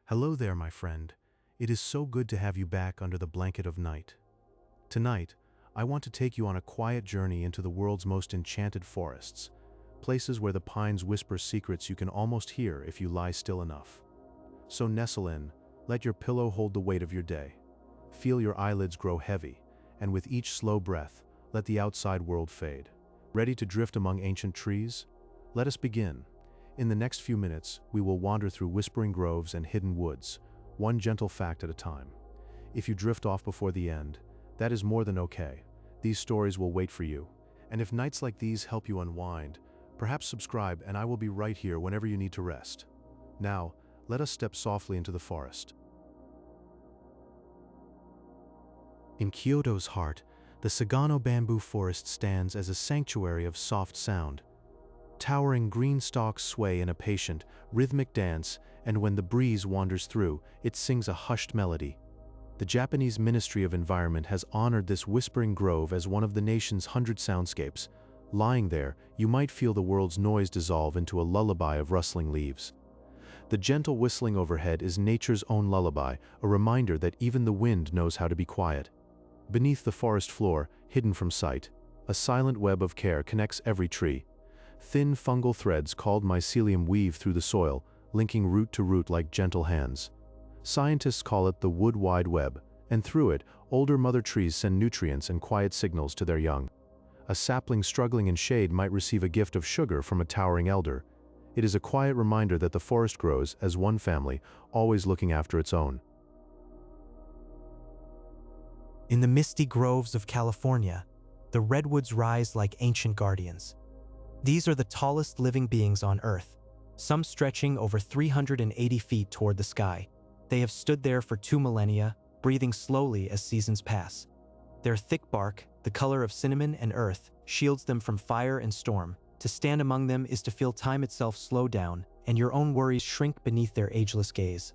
Hello there, my friend. It is so good to have you back under the blanket of night. Tonight, I want to take you on a quiet journey into the world's most enchanted forests, places where the pines whisper secrets you can almost hear if you lie still enough. So nestle in, let your pillow hold the weight of your day. Feel your eyelids grow heavy, and with each slow breath, let the outside world fade. Ready to drift among ancient trees? Let us begin. In the next few minutes, we will wander through whispering groves and hidden woods, one gentle fact at a time. If you drift off before the end, that is more than okay. These stories will wait for you. And if nights like these help you unwind, perhaps subscribe and I will be right here whenever you need to rest. Now, let us step softly into the forest. In Kyoto's heart, the Sagano bamboo forest stands as a sanctuary of soft sound. Towering green stalks sway in a patient, rhythmic dance, and when the breeze wanders through, it sings a hushed melody. The Japanese Ministry of Environment has honored this whispering grove as one of the nation's 100 soundscapes. Lying there, you might feel the world's noise dissolve into a lullaby of rustling leaves. The gentle whistling overhead is nature's own lullaby, a reminder that even the wind knows how to be quiet. Beneath the forest floor, hidden from sight, a silent web of care connects every tree. Thin fungal threads called mycelium weave through the soil, linking root to root like gentle hands. Scientists call it the wood wide web, and through it, older mother trees send nutrients and quiet signals to their young. A sapling struggling in shade might receive a gift of sugar from a towering elder. It is a quiet reminder that the forest grows as one family, always looking after its own. In the misty groves of California, the redwoods rise like ancient guardians. These are the tallest living beings on Earth, some stretching over 380 feet toward the sky. They have stood there for 2 millennia, breathing slowly as seasons pass. Their thick bark, the color of cinnamon and earth, shields them from fire and storm. To stand among them is to feel time itself slow down, and your own worries shrink beneath their ageless gaze.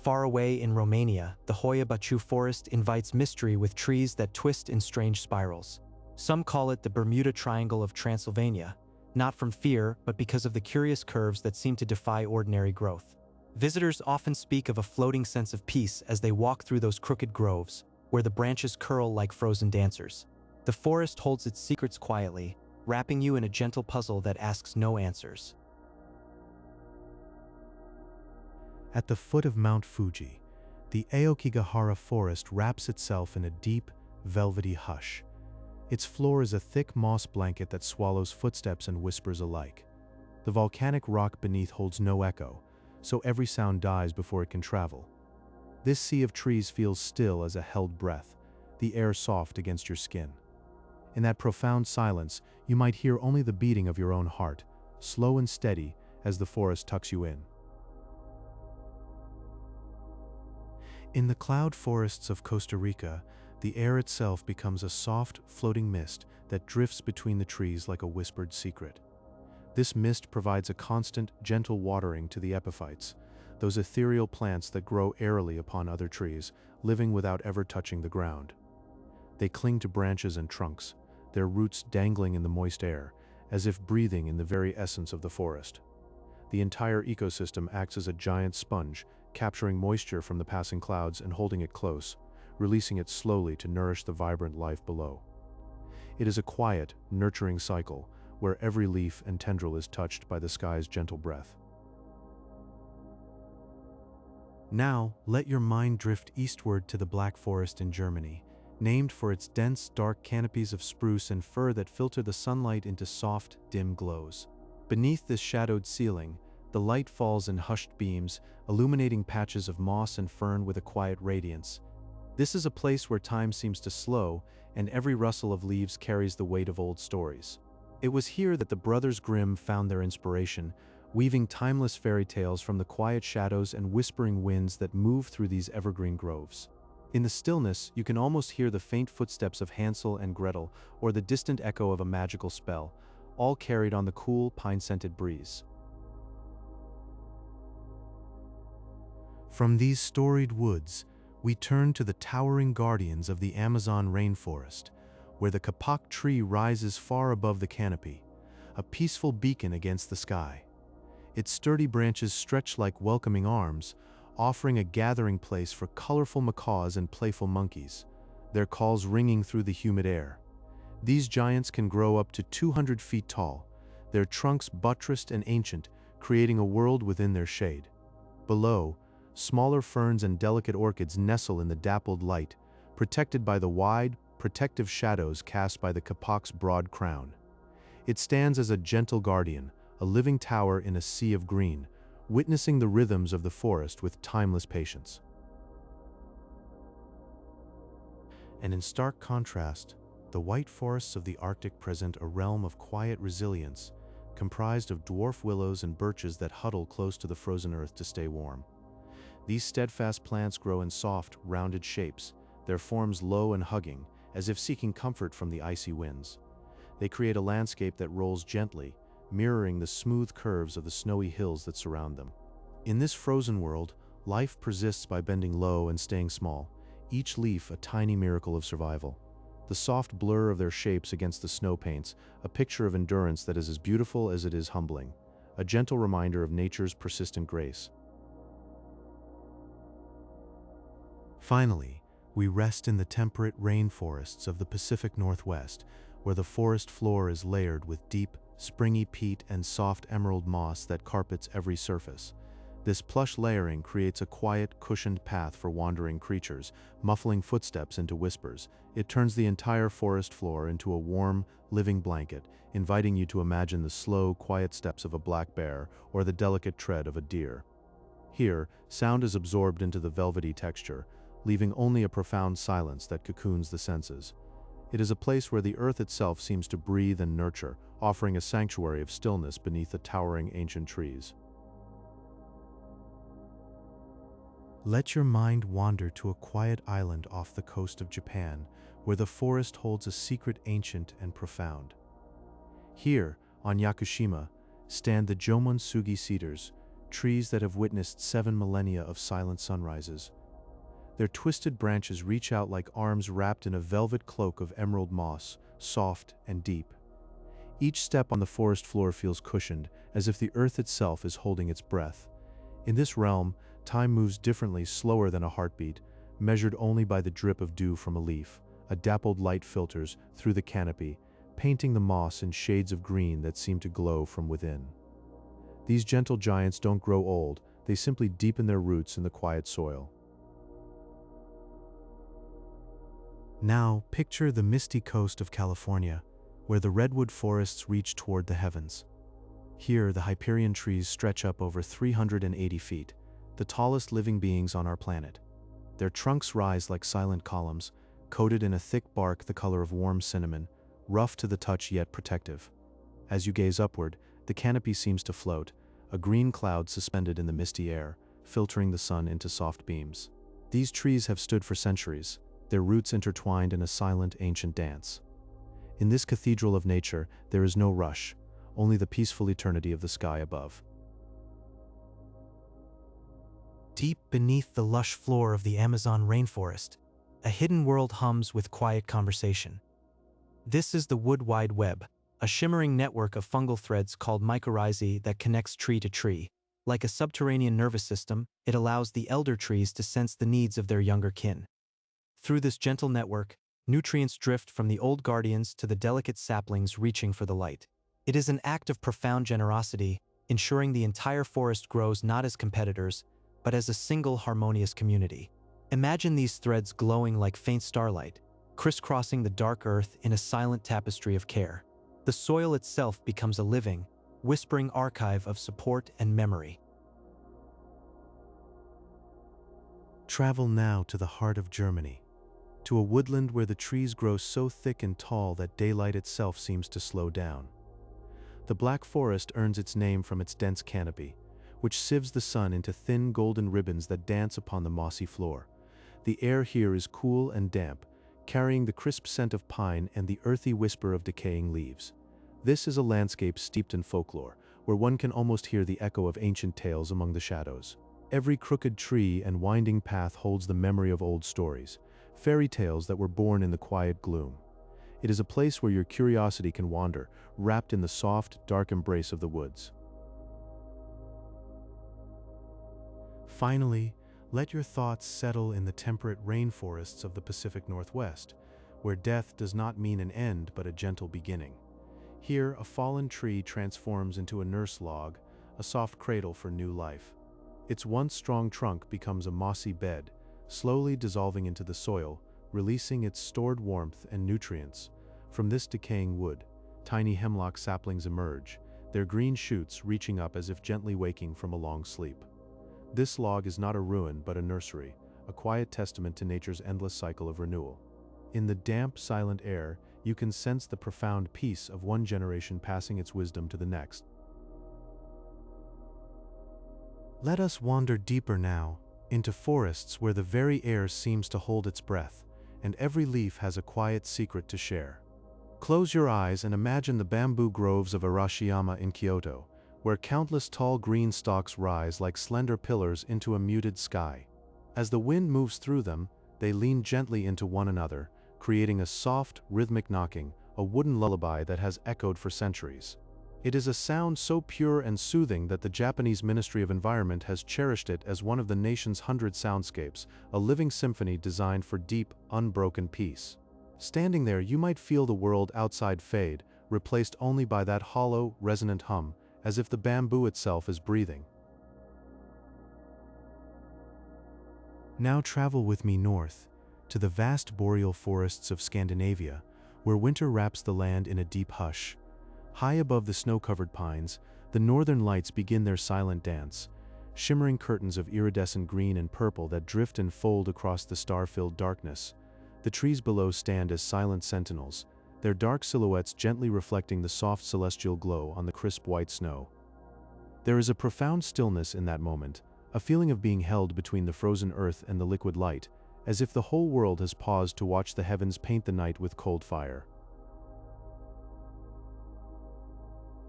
Far away in Romania, the Hoia Baciu forest invites mystery with trees that twist in strange spirals. Some call it the Bermuda Triangle of Transylvania, not from fear, but because of the curious curves that seem to defy ordinary growth. Visitors often speak of a floating sense of peace as they walk through those crooked groves, where the branches curl like frozen dancers. The forest holds its secrets quietly, wrapping you in a gentle puzzle that asks no answers. At the foot of Mount Fuji, the Aokigahara forest wraps itself in a deep, velvety hush. Its floor is a thick moss blanket that swallows footsteps and whispers alike. The volcanic rock beneath holds no echo, so every sound dies before it can travel. This sea of trees feels still as a held breath, the air soft against your skin. In that profound silence, you might hear only the beating of your own heart, slow and steady as the forest tucks you in. In the cloud forests of Costa Rica, the air itself becomes a soft, floating mist that drifts between the trees like a whispered secret. This mist provides a constant, gentle watering to the epiphytes, those ethereal plants that grow airily upon other trees, living without ever touching the ground. They cling to branches and trunks, their roots dangling in the moist air, as if breathing in the very essence of the forest. The entire ecosystem acts as a giant sponge, capturing moisture from the passing clouds and holding it close, releasing it slowly to nourish the vibrant life below. It is a quiet, nurturing cycle, where every leaf and tendril is touched by the sky's gentle breath. Now, let your mind drift eastward to the Black Forest in Germany, named for its dense, dark canopies of spruce and fir that filter the sunlight into soft, dim glows. Beneath this shadowed ceiling, the light falls in hushed beams, illuminating patches of moss and fern with a quiet radiance. This is a place where time seems to slow, and every rustle of leaves carries the weight of old stories. It was here that the Brothers Grimm found their inspiration, weaving timeless fairy tales from the quiet shadows and whispering winds that move through these evergreen groves. In the stillness, you can almost hear the faint footsteps of Hansel and Gretel or the distant echo of a magical spell, all carried on the cool, pine-scented breeze. From these storied woods, we turn to the towering guardians of the Amazon rainforest, where the kapok tree rises far above the canopy, a peaceful beacon against the sky. Its sturdy branches stretch like welcoming arms, offering a gathering place for colorful macaws and playful monkeys, their calls ringing through the humid air. These giants can grow up to 200 feet tall, their trunks buttressed and ancient, creating a world within their shade. Below, smaller ferns and delicate orchids nestle in the dappled light, protected by the wide, protective shadows cast by the kapok's broad crown. It stands as a gentle guardian, a living tower in a sea of green, witnessing the rhythms of the forest with timeless patience. And in stark contrast, the white forests of the Arctic present a realm of quiet resilience, comprised of dwarf willows and birches that huddle close to the frozen earth to stay warm. These steadfast plants grow in soft, rounded shapes, their forms low and hugging, as if seeking comfort from the icy winds. They create a landscape that rolls gently, mirroring the smooth curves of the snowy hills that surround them. In this frozen world, life persists by bending low and staying small, each leaf a tiny miracle of survival. The soft blur of their shapes against the snow paints a picture of endurance that is as beautiful as it is humbling, a gentle reminder of nature's persistent grace. Finally, we rest in the temperate rainforests of the Pacific Northwest, where the forest floor is layered with deep, springy peat and soft emerald moss that carpets every surface. This plush layering creates a quiet, cushioned path for wandering creatures, muffling footsteps into whispers. It turns the entire forest floor into a warm, living blanket, inviting you to imagine the slow, quiet steps of a black bear or the delicate tread of a deer. Here, sound is absorbed into the velvety texture, leaving only a profound silence that cocoons the senses. It is a place where the earth itself seems to breathe and nurture, offering a sanctuary of stillness beneath the towering ancient trees. Let your mind wander to a quiet island off the coast of Japan, where the forest holds a secret ancient and profound. Here, on Yakushima, stand the Jomonsugi cedars, trees that have witnessed 7 millennia of silent sunrises. Their twisted branches reach out like arms wrapped in a velvet cloak of emerald moss, soft and deep. Each step on the forest floor feels cushioned, as if the earth itself is holding its breath. In this realm, time moves differently, slower than a heartbeat, measured only by the drip of dew from a leaf. A dappled light filters through the canopy, painting the moss in shades of green that seem to glow from within. These gentle giants don't grow old, they simply deepen their roots in the quiet soil. Now, picture the misty coast of California, where the redwood forests reach toward the heavens. Here, the Hyperion trees stretch up over 380 feet, the tallest living beings on our planet. Their trunks rise like silent columns, coated in a thick bark the color of warm cinnamon, rough to the touch yet protective. As you gaze upward, the canopy seems to float, a green cloud suspended in the misty air, filtering the sun into soft beams. These trees have stood for centuries, their roots intertwined in a silent, ancient dance. In this cathedral of nature, there is no rush, only the peaceful eternity of the sky above. Deep beneath the lush floor of the Amazon rainforest, a hidden world hums with quiet conversation. This is the wood wide web, a shimmering network of fungal threads called mycorrhizae that connects tree to tree. Like a subterranean nervous system, it allows the elder trees to sense the needs of their younger kin. Through this gentle network, nutrients drift from the old guardians to the delicate saplings reaching for the light. It is an act of profound generosity, ensuring the entire forest grows not as competitors, but as a single harmonious community. Imagine these threads glowing like faint starlight, crisscrossing the dark earth in a silent tapestry of care. The soil itself becomes a living, whispering archive of support and memory. Travel now to the heart of Germany, to a woodland where the trees grow so thick and tall that daylight itself seems to slow down. The Black Forest earns its name from its dense canopy, which sieves the sun into thin golden ribbons that dance upon the mossy floor. The air here is cool and damp, carrying the crisp scent of pine and the earthy whisper of decaying leaves. This is a landscape steeped in folklore, where one can almost hear the echo of ancient tales among the shadows. Every crooked tree and winding path holds the memory of old stories, fairy tales that were born in the quiet gloom. It is a place where your curiosity can wander, wrapped in the soft, dark embrace of the woods. Finally, Let your thoughts settle in the temperate rainforests of the Pacific Northwest, where death does not mean an end but a gentle beginning. Here, a fallen tree transforms into a nurse log, a soft cradle for new life. Its once strong trunk becomes a mossy bed, slowly dissolving into the soil, releasing its stored warmth and nutrients. From this decaying wood, tiny hemlock saplings emerge, their green shoots reaching up as if gently waking from a long sleep. This log is not a ruin but a nursery, a quiet testament to nature's endless cycle of renewal. In the damp, silent air, you can sense the profound peace of one generation passing its wisdom to the next. Let us wander deeper now, into forests where the very air seems to hold its breath, and every leaf has a quiet secret to share. Close your eyes and imagine the bamboo groves of Arashiyama in Kyoto, where countless tall green stalks rise like slender pillars into a muted sky. As the wind moves through them, they lean gently into one another, creating a soft, rhythmic knocking, a wooden lullaby that has echoed for centuries. It is a sound so pure and soothing that the Japanese Ministry of Environment has cherished it as one of the nation's 100 soundscapes, a living symphony designed for deep, unbroken peace. Standing there, you might feel the world outside fade, replaced only by that hollow, resonant hum, as if the bamboo itself is breathing. Now travel with me north, to the vast boreal forests of Scandinavia, where winter wraps the land in a deep hush. High above the snow-covered pines, the northern lights begin their silent dance, shimmering curtains of iridescent green and purple that drift and fold across the star-filled darkness. The trees below stand as silent sentinels, their dark silhouettes gently reflecting the soft celestial glow on the crisp white snow. There is a profound stillness in that moment, a feeling of being held between the frozen earth and the liquid light, as if the whole world has paused to watch the heavens paint the night with cold fire.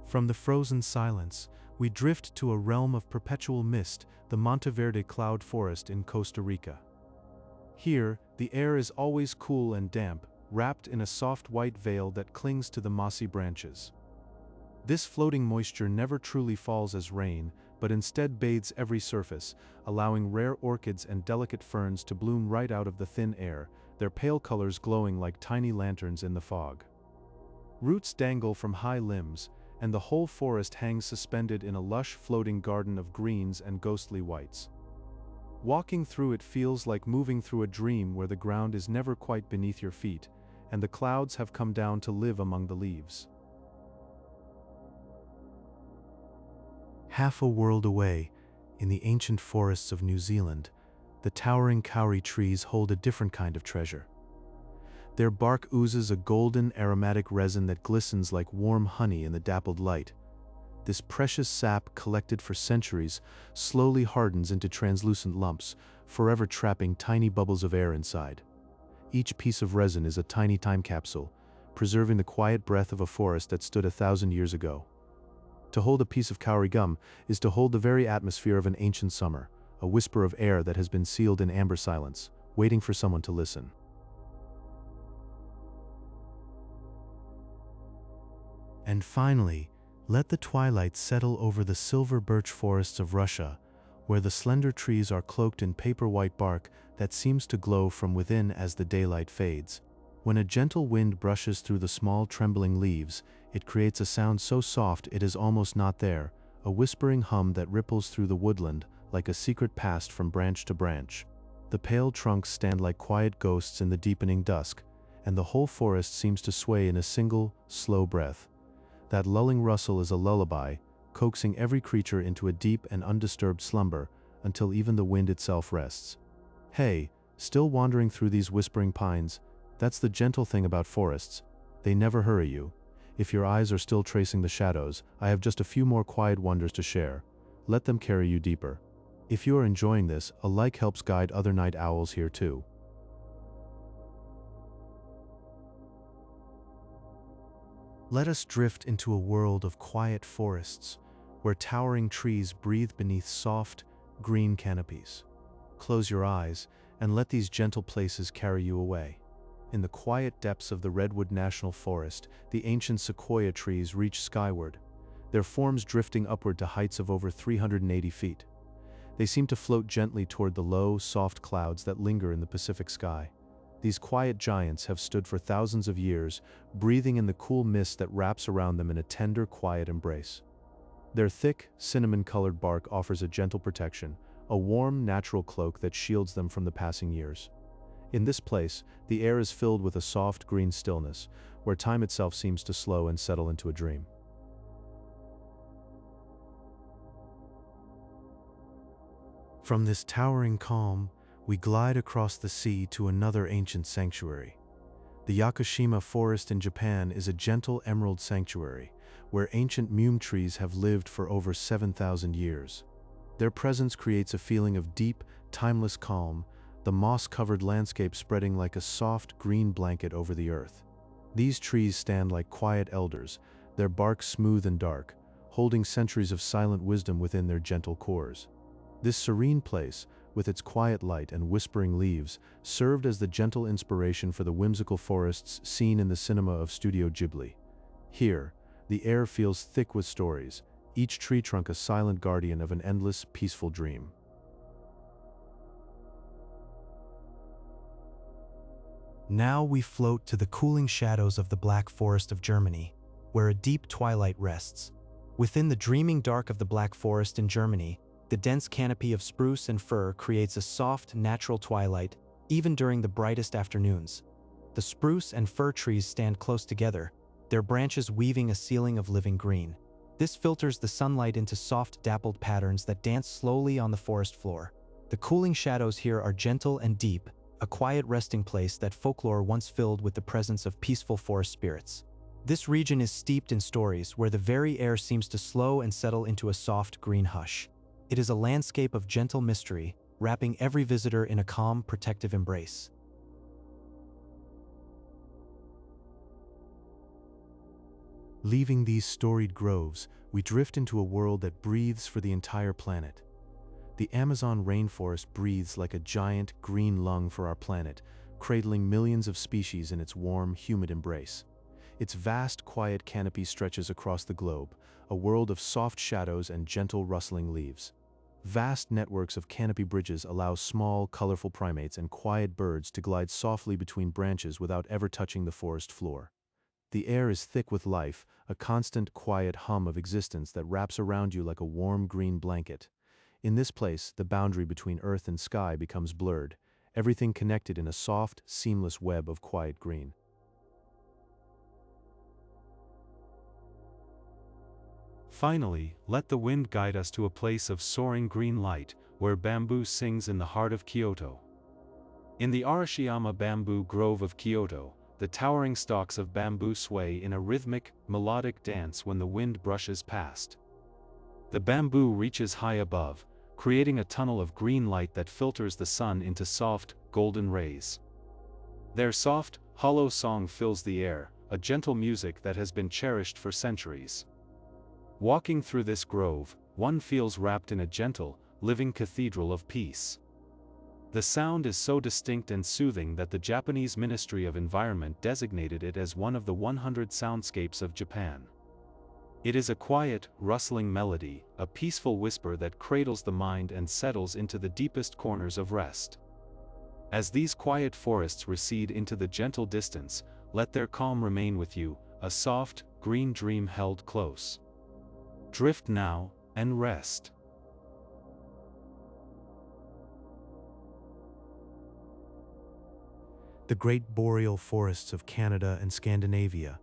From the frozen silence, we drift to a realm of perpetual mist, the Monteverde cloud forest in Costa Rica. Here, the air is always cool and damp, wrapped in a soft white veil that clings to the mossy branches. This floating moisture never truly falls as rain, but instead bathes every surface, allowing rare orchids and delicate ferns to bloom right out of the thin air, their pale colors glowing like tiny lanterns in the fog. Roots dangle from high limbs, and the whole forest hangs suspended in a lush floating garden of greens and ghostly whites. Walking through it feels like moving through a dream where the ground is never quite beneath your feet, and the clouds have come down to live among the leaves. Half a world away, in the ancient forests of New Zealand, the towering kauri trees hold a different kind of treasure. Their bark oozes a golden, aromatic resin that glistens like warm honey in the dappled light. This precious sap, collected for centuries, slowly hardens into translucent lumps, forever trapping tiny bubbles of air inside. Each piece of resin is a tiny time capsule, preserving the quiet breath of a forest that stood 1,000 years ago. To hold a piece of kauri gum is to hold the very atmosphere of an ancient summer, a whisper of air that has been sealed in amber silence, waiting for someone to listen. And finally, let the twilight settle over the silver birch forests of Russia, where the slender trees are cloaked in paper-white bark that seems to glow from within as the daylight fades. When a gentle wind brushes through the small trembling leaves, it creates a sound so soft it is almost not there, a whispering hum that ripples through the woodland like a secret passed from branch to branch. The pale trunks stand like quiet ghosts in the deepening dusk, and the whole forest seems to sway in a single, slow breath. That lulling rustle is a lullaby, coaxing every creature into a deep and undisturbed slumber until even the wind itself rests. Hey, still wandering through these whispering pines? That's the gentle thing about forests. They never hurry you. If your eyes are still tracing the shadows, I have just a few more quiet wonders to share. Let them carry you deeper. If you are enjoying this, a like helps guide other night owls here too. Let us drift into a world of quiet forests, where towering trees breathe beneath soft, green canopies. Close your eyes and let these gentle places carry you away. In the quiet depths of the Redwood National Forest, the ancient sequoia trees reach skyward, their forms drifting upward to heights of over 380 feet. They seem to float gently toward the low, soft clouds that linger in the Pacific sky. These quiet giants have stood for thousands of years, breathing in the cool mist that wraps around them in a tender, quiet embrace. Their thick, cinnamon-colored bark offers a gentle protection, a warm, natural cloak that shields them from the passing years. In this place, the air is filled with a soft, green stillness, where time itself seems to slow and settle into a dream. From this towering calm, we glide across the sea to another ancient sanctuary. The Yakushima forest in Japan is a gentle emerald sanctuary, where ancient mume trees have lived for over 7,000 years. Their presence creates a feeling of deep, timeless calm, the moss-covered landscape spreading like a soft, green blanket over the earth. These trees stand like quiet elders, their bark smooth and dark, holding centuries of silent wisdom within their gentle cores. This serene place, with its quiet light and whispering leaves, served as the gentle inspiration for the whimsical forests seen in the cinema of Studio Ghibli. Here, the air feels thick with stories, each tree trunk a silent guardian of an endless, peaceful dream. Now we float to the cooling shadows of the Black Forest of Germany, where a deep twilight rests. Within the dreaming dark of the Black Forest in Germany, the dense canopy of spruce and fir creates a soft, natural twilight, even during the brightest afternoons. The spruce and fir trees stand close together, their branches weaving a ceiling of living green. This filters the sunlight into soft, dappled patterns that dance slowly on the forest floor. The cooling shadows here are gentle and deep, a quiet resting place that folklore once filled with the presence of peaceful forest spirits. This region is steeped in stories where the very air seems to slow and settle into a soft green hush. It is a landscape of gentle mystery, wrapping every visitor in a calm, protective embrace. Leaving these storied groves, we drift into a world that breathes for the entire planet. The Amazon rainforest breathes like a giant, green lung for our planet, cradling millions of species in its warm, humid embrace. Its vast, quiet canopy stretches across the globe, a world of soft shadows and gentle, rustling leaves. Vast networks of canopy bridges allow small, colorful primates and quiet birds to glide softly between branches without ever touching the forest floor. The air is thick with life, a constant, quiet hum of existence that wraps around you like a warm, green blanket. In this place, the boundary between earth and sky becomes blurred, everything connected in a soft, seamless web of quiet green. Finally, let the wind guide us to a place of soaring green light, where bamboo sings in the heart of Kyoto. In the Arashiyama bamboo grove of Kyoto, the towering stalks of bamboo sway in a rhythmic, melodic dance when the wind brushes past. The bamboo reaches high above, creating a tunnel of green light that filters the sun into soft, golden rays. Their soft, hollow song fills the air, a gentle music that has been cherished for centuries. Walking through this grove, one feels wrapped in a gentle, living cathedral of peace. The sound is so distinct and soothing that the Japanese Ministry of Environment designated it as one of the 100 soundscapes of Japan. It is a quiet, rustling melody, a peaceful whisper that cradles the mind and settles into the deepest corners of rest. As these quiet forests recede into the gentle distance, let their calm remain with you, a soft, green dream held close. Drift now, and rest. The great boreal forests of Canada and Scandinavia,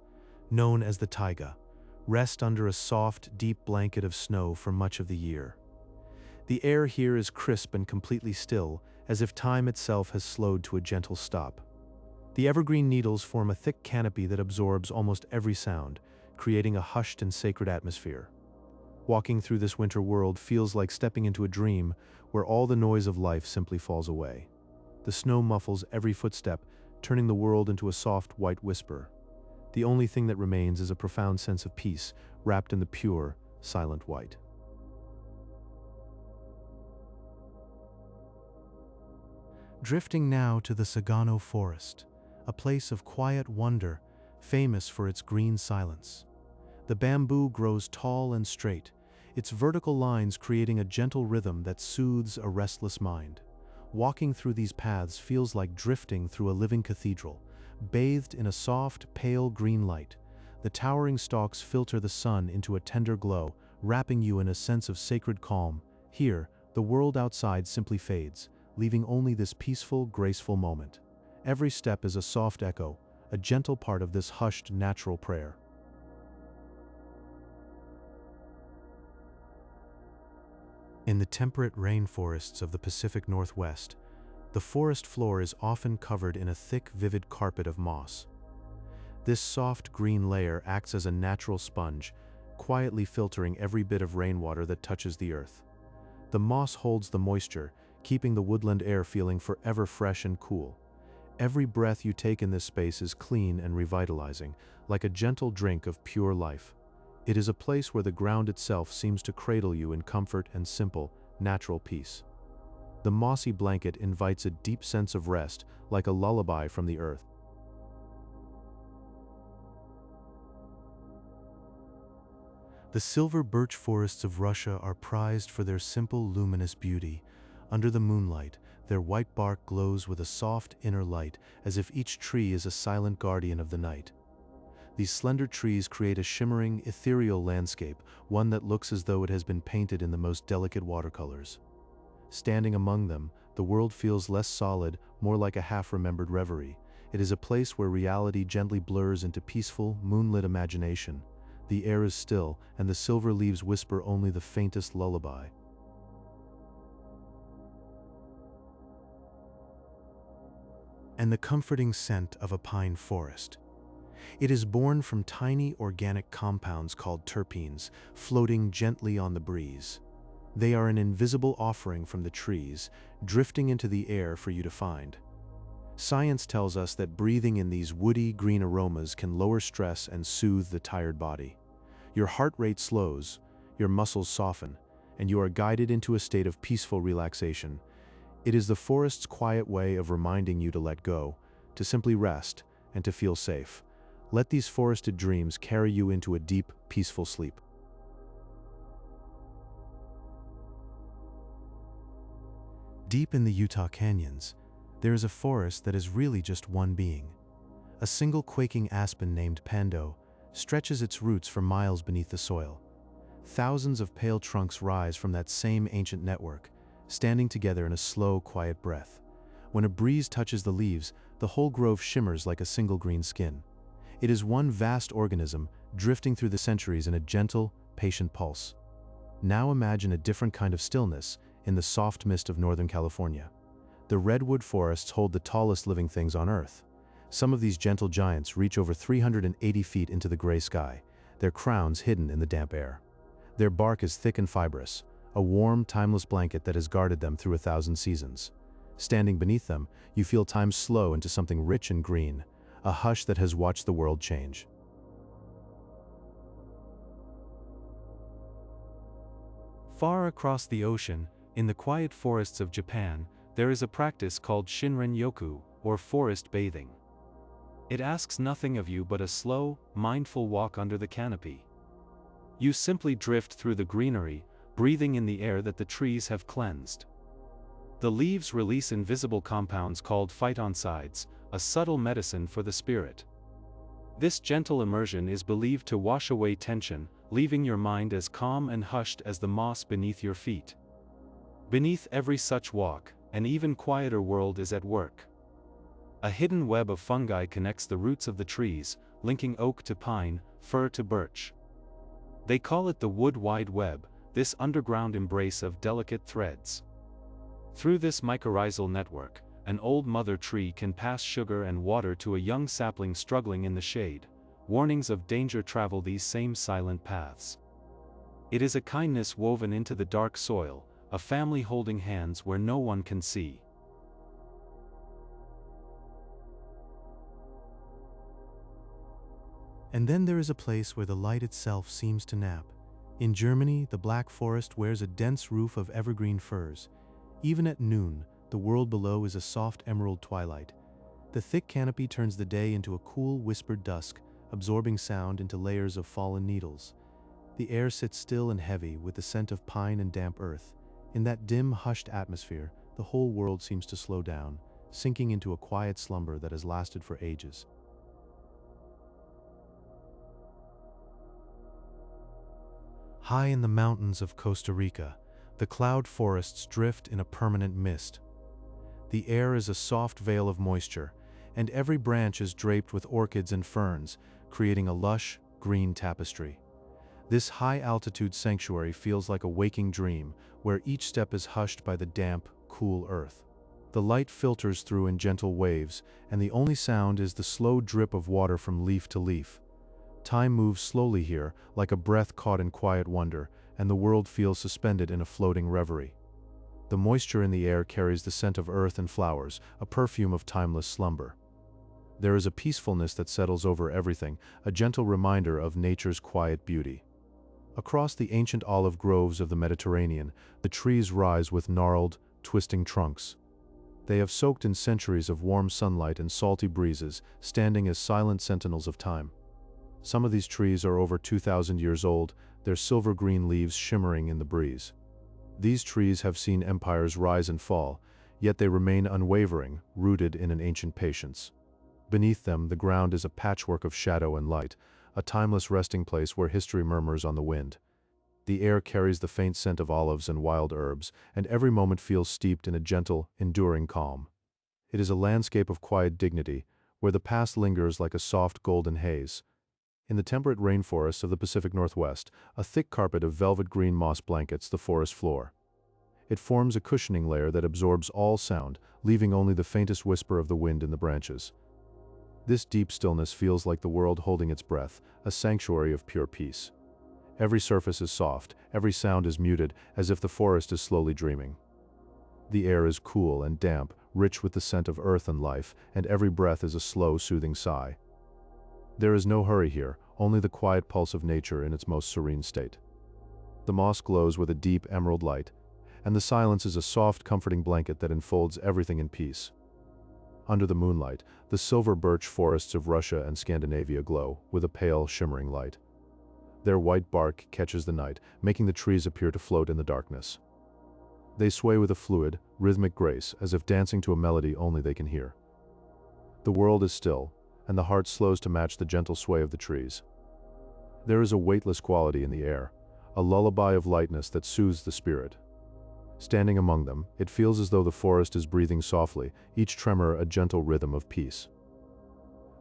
known as the taiga, rest under a soft, deep blanket of snow for much of the year. The air here is crisp and completely still, as if time itself has slowed to a gentle stop. The evergreen needles form a thick canopy that absorbs almost every sound, creating a hushed and sacred atmosphere. Walking through this winter world feels like stepping into a dream where all the noise of life simply falls away. The snow muffles every footstep, turning the world into a soft, white whisper. The only thing that remains is a profound sense of peace, wrapped in the pure, silent white. Drifting now to the Sagano forest, a place of quiet wonder, famous for its green silence. The bamboo grows tall and straight, its vertical lines creating a gentle rhythm that soothes a restless mind. Walking through these paths feels like drifting through a living cathedral, bathed in a soft, pale green light. The towering stalks filter the sun into a tender glow, wrapping you in a sense of sacred calm. Here, the world outside simply fades, leaving only this peaceful, graceful moment. Every step is a soft echo, a gentle part of this hushed, natural prayer. In the temperate rainforests of the Pacific Northwest, the forest floor is often covered in a thick, vivid carpet of moss. This soft green layer acts as a natural sponge, quietly filtering every bit of rainwater that touches the earth. The moss holds the moisture, keeping the woodland air feeling forever fresh and cool. Every breath you take in this space is clean and revitalizing, like a gentle drink of pure life. It is a place where the ground itself seems to cradle you in comfort and simple, natural peace. The mossy blanket invites a deep sense of rest, like a lullaby from the earth. The silver birch forests of Russia are prized for their simple, luminous beauty. Under the moonlight, their white bark glows with a soft inner light, as if each tree is a silent guardian of the night. These slender trees create a shimmering, ethereal landscape, one that looks as though it has been painted in the most delicate watercolors. Standing among them, the world feels less solid, more like a half-remembered reverie. It is a place where reality gently blurs into peaceful, moonlit imagination. The air is still, and the silver leaves whisper only the faintest lullaby. And the comforting scent of a pine forest. It is born from tiny organic compounds called terpenes, floating gently on the breeze. They are an invisible offering from the trees, drifting into the air for you to find. Science tells us that breathing in these woody, green aromas can lower stress and soothe the tired body. Your heart rate slows, your muscles soften, and you are guided into a state of peaceful relaxation. It is the forest's quiet way of reminding you to let go, to simply rest, and to feel safe. Let these forested dreams carry you into a deep, peaceful sleep. Deep in the Utah canyons, there is a forest that is really just one being. A single quaking aspen named Pando stretches its roots for miles beneath the soil. Thousands of pale trunks rise from that same ancient network, standing together in a slow, quiet breath. When a breeze touches the leaves, the whole grove shimmers like a single green skin. It is one vast organism, drifting through the centuries in a gentle, patient pulse. Now imagine a different kind of stillness in the soft mist of Northern California. The redwood forests hold the tallest living things on Earth. Some of these gentle giants reach over 380 feet into the gray sky, their crowns hidden in the damp air. Their bark is thick and fibrous, a warm, timeless blanket that has guarded them through 1,000 seasons. Standing beneath them, you feel time slow into something rich and green, a hush that has watched the world change. Far across the ocean, in the quiet forests of Japan, there is a practice called Shinrin-yoku, or forest bathing. It asks nothing of you but a slow, mindful walk under the canopy. You simply drift through the greenery, breathing in the air that the trees have cleansed. The leaves release invisible compounds called phytoncides, a subtle medicine for the spirit. This gentle immersion is believed to wash away tension, leaving your mind as calm and hushed as the moss beneath your feet. Beneath every such walk, an even quieter world is at work. A hidden web of fungi connects the roots of the trees, linking oak to pine, fir to birch. They call it the wood wide web, this underground embrace of delicate threads. Through this mycorrhizal network, an old mother tree can pass sugar and water to a young sapling struggling in the shade. Warnings of danger travel these same silent paths. It is a kindness woven into the dark soil, a family holding hands where no one can see. And then there is a place where the light itself seems to nap. In Germany, the Black Forest wears a dense roof of evergreen firs. Even at noon, the world below is a soft emerald twilight. The thick canopy turns the day into a cool, whispered dusk, absorbing sound into layers of fallen needles. The air sits still and heavy with the scent of pine and damp earth. In that dim, hushed atmosphere, the whole world seems to slow down, sinking into a quiet slumber that has lasted for ages. High in the mountains of Costa Rica, the cloud forests drift in a permanent mist. The air is a soft veil of moisture, and every branch is draped with orchids and ferns, creating a lush, green tapestry. This high-altitude sanctuary feels like a waking dream, where each step is hushed by the damp, cool earth. The light filters through in gentle waves, and the only sound is the slow drip of water from leaf to leaf. Time moves slowly here, like a breath caught in quiet wonder, and the world feels suspended in a floating reverie. The moisture in the air carries the scent of earth and flowers, a perfume of timeless slumber. There is a peacefulness that settles over everything, a gentle reminder of nature's quiet beauty. Across the ancient olive groves of the Mediterranean, the trees rise with gnarled, twisting trunks. They have soaked in centuries of warm sunlight and salty breezes, standing as silent sentinels of time. Some of these trees are over 2,000 years old, their silver-green leaves shimmering in the breeze. These trees have seen empires rise and fall, yet they remain unwavering, rooted in an ancient patience. Beneath them, the ground is a patchwork of shadow and light, a timeless resting place where history murmurs on the wind. The air carries the faint scent of olives and wild herbs, and every moment feels steeped in a gentle, enduring calm. It is a landscape of quiet dignity, where the past lingers like a soft golden haze. In the temperate rainforests of the Pacific Northwest, a thick carpet of velvet green moss blankets the forest floor. It forms a cushioning layer that absorbs all sound, leaving only the faintest whisper of the wind in the branches. This deep stillness feels like the world holding its breath, a sanctuary of pure peace. Every surface is soft, every sound is muted, as if the forest is slowly dreaming. The air is cool and damp, rich with the scent of earth and life, and every breath is a slow, soothing sigh. There is no hurry here, only the quiet pulse of nature in its most serene state. The moss glows with a deep emerald light, and the silence is a soft, comforting blanket that enfolds everything in peace. Under the moonlight, the silver birch forests of Russia and Scandinavia glow with a pale, shimmering light. Their white bark catches the night, making the trees appear to float in the darkness. They sway with a fluid, rhythmic grace, as if dancing to a melody only they can hear. The world is still, and the heart slows to match the gentle sway of the trees. There is a weightless quality in the air, a lullaby of lightness that soothes the spirit. Standing among them, it feels as though the forest is breathing softly, each tremor a gentle rhythm of peace.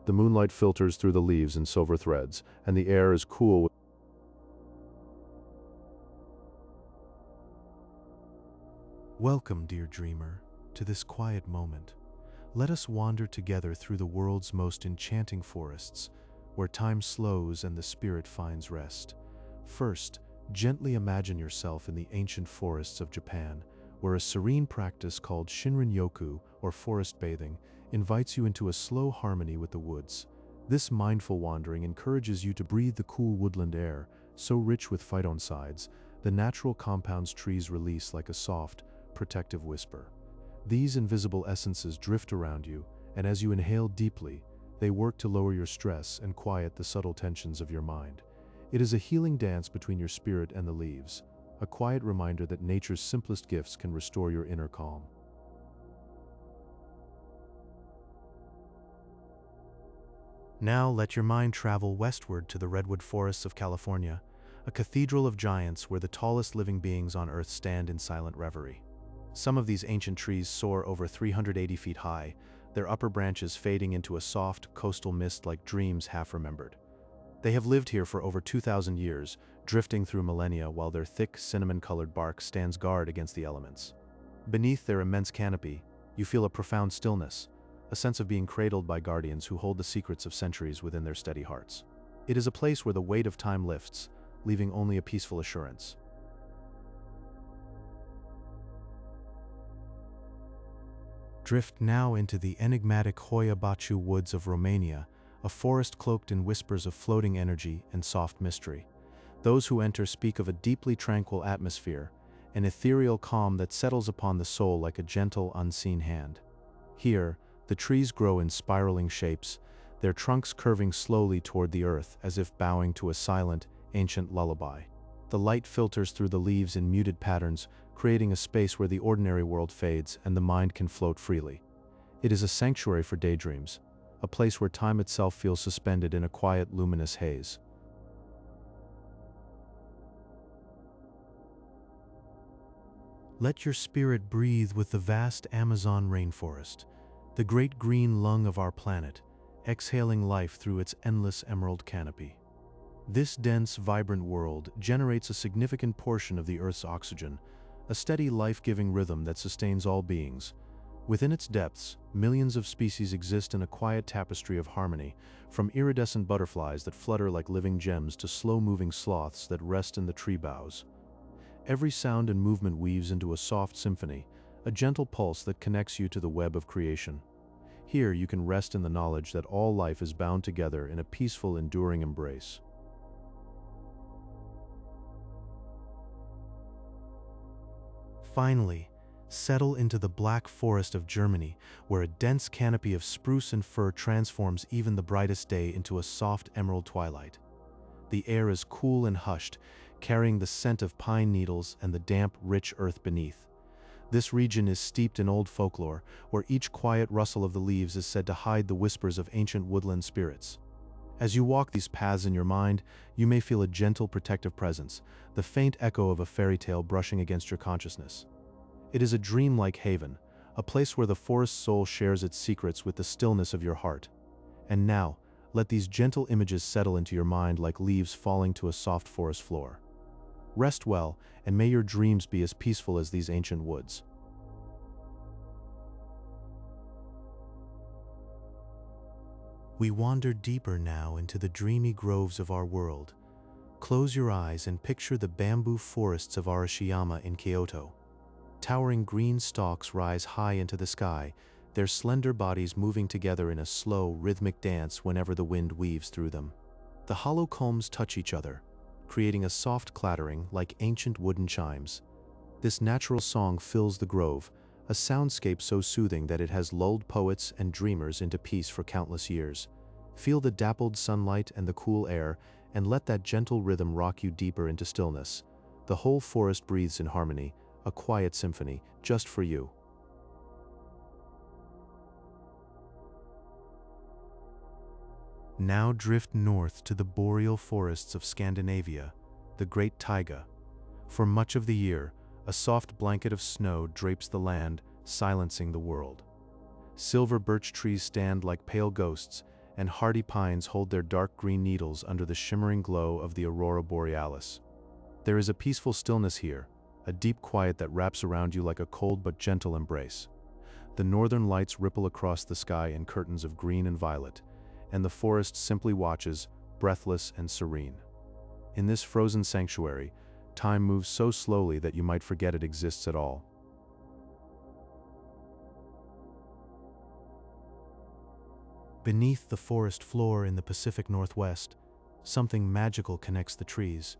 The moonlight filters through the leaves in silver threads, and the air is cool. Welcome, dear dreamer, to this quiet moment. Let us wander together through the world's most enchanting forests, where time slows and the spirit finds rest. First, gently imagine yourself in the ancient forests of Japan, where a serene practice called Shinrin-yoku, or forest bathing, invites you into a slow harmony with the woods. This mindful wandering encourages you to breathe the cool woodland air, so rich with phytoncides, the natural compounds trees release like a soft, protective whisper. These invisible essences drift around you, and as you inhale deeply, they work to lower your stress and quiet the subtle tensions of your mind. It is a healing dance between your spirit and the leaves, a quiet reminder that nature's simplest gifts can restore your inner calm. Now let your mind travel westward to the redwood forests of California, a cathedral of giants where the tallest living beings on Earth stand in silent reverie. Some of these ancient trees soar over 380 feet high, their upper branches fading into a soft, coastal mist like dreams half remembered. They have lived here for over 2,000 years, drifting through millennia while their thick, cinnamon-colored bark stands guard against the elements. Beneath their immense canopy, you feel a profound stillness, a sense of being cradled by guardians who hold the secrets of centuries within their steady hearts. It is a place where the weight of time lifts, leaving only a peaceful assurance. Drift now into the enigmatic Hoia Baciu woods of Romania, a forest cloaked in whispers of floating energy and soft mystery. Those who enter speak of a deeply tranquil atmosphere, an ethereal calm that settles upon the soul like a gentle, unseen hand. Here, the trees grow in spiraling shapes, their trunks curving slowly toward the earth as if bowing to a silent, ancient lullaby. The light filters through the leaves in muted patterns, creating a space where the ordinary world fades and the mind can float freely. It is a sanctuary for daydreams, a place where time itself feels suspended in a quiet, luminous haze. Let your spirit breathe with the vast Amazon rainforest, the great green lung of our planet, exhaling life through its endless emerald canopy. This dense, vibrant world generates a significant portion of the Earth's oxygen, a steady, life-giving rhythm that sustains all beings. Within its depths, millions of species exist in a quiet tapestry of harmony, from iridescent butterflies that flutter like living gems to slow-moving sloths that rest in the tree boughs. Every sound and movement weaves into a soft symphony, a gentle pulse that connects you to the web of creation. Here you can rest in the knowledge that all life is bound together in a peaceful, enduring embrace. Finally, settle into the Black Forest of Germany, where a dense canopy of spruce and fir transforms even the brightest day into a soft emerald twilight. The air is cool and hushed, carrying the scent of pine needles and the damp, rich earth beneath. This region is steeped in old folklore, where each quiet rustle of the leaves is said to hide the whispers of ancient woodland spirits. As you walk these paths in your mind, you may feel a gentle, protective presence, the faint echo of a fairy tale brushing against your consciousness. It is a dreamlike haven, a place where the forest soul shares its secrets with the stillness of your heart. And now, let these gentle images settle into your mind like leaves falling to a soft forest floor. Rest well, and may your dreams be as peaceful as these ancient woods. We wander deeper now into the dreamy groves of our world. Close your eyes and picture the bamboo forests of Arashiyama in Kyoto. Towering green stalks rise high into the sky, their slender bodies moving together in a slow, rhythmic dance whenever the wind weaves through them. The hollow culms touch each other, creating a soft clattering like ancient wooden chimes. This natural song fills the grove, a soundscape so soothing that it has lulled poets and dreamers into peace for countless years. Feel the dappled sunlight and the cool air, and let that gentle rhythm rock you deeper into stillness. The whole forest breathes in harmony, a quiet symphony, just for you. Now drift north to the boreal forests of Scandinavia, the Great Taiga. For much of the year, a soft blanket of snow drapes the land, silencing the world. Silver birch trees stand like pale ghosts, and hardy pines hold their dark green needles under the shimmering glow of the aurora borealis. There is a peaceful stillness here, a deep quiet that wraps around you like a cold but gentle embrace. The northern lights ripple across the sky in curtains of green and violet, and the forest simply watches, breathless and serene. In this frozen sanctuary, time moves so slowly that you might forget it exists at all. Beneath the forest floor in the Pacific Northwest, something magical connects the trees.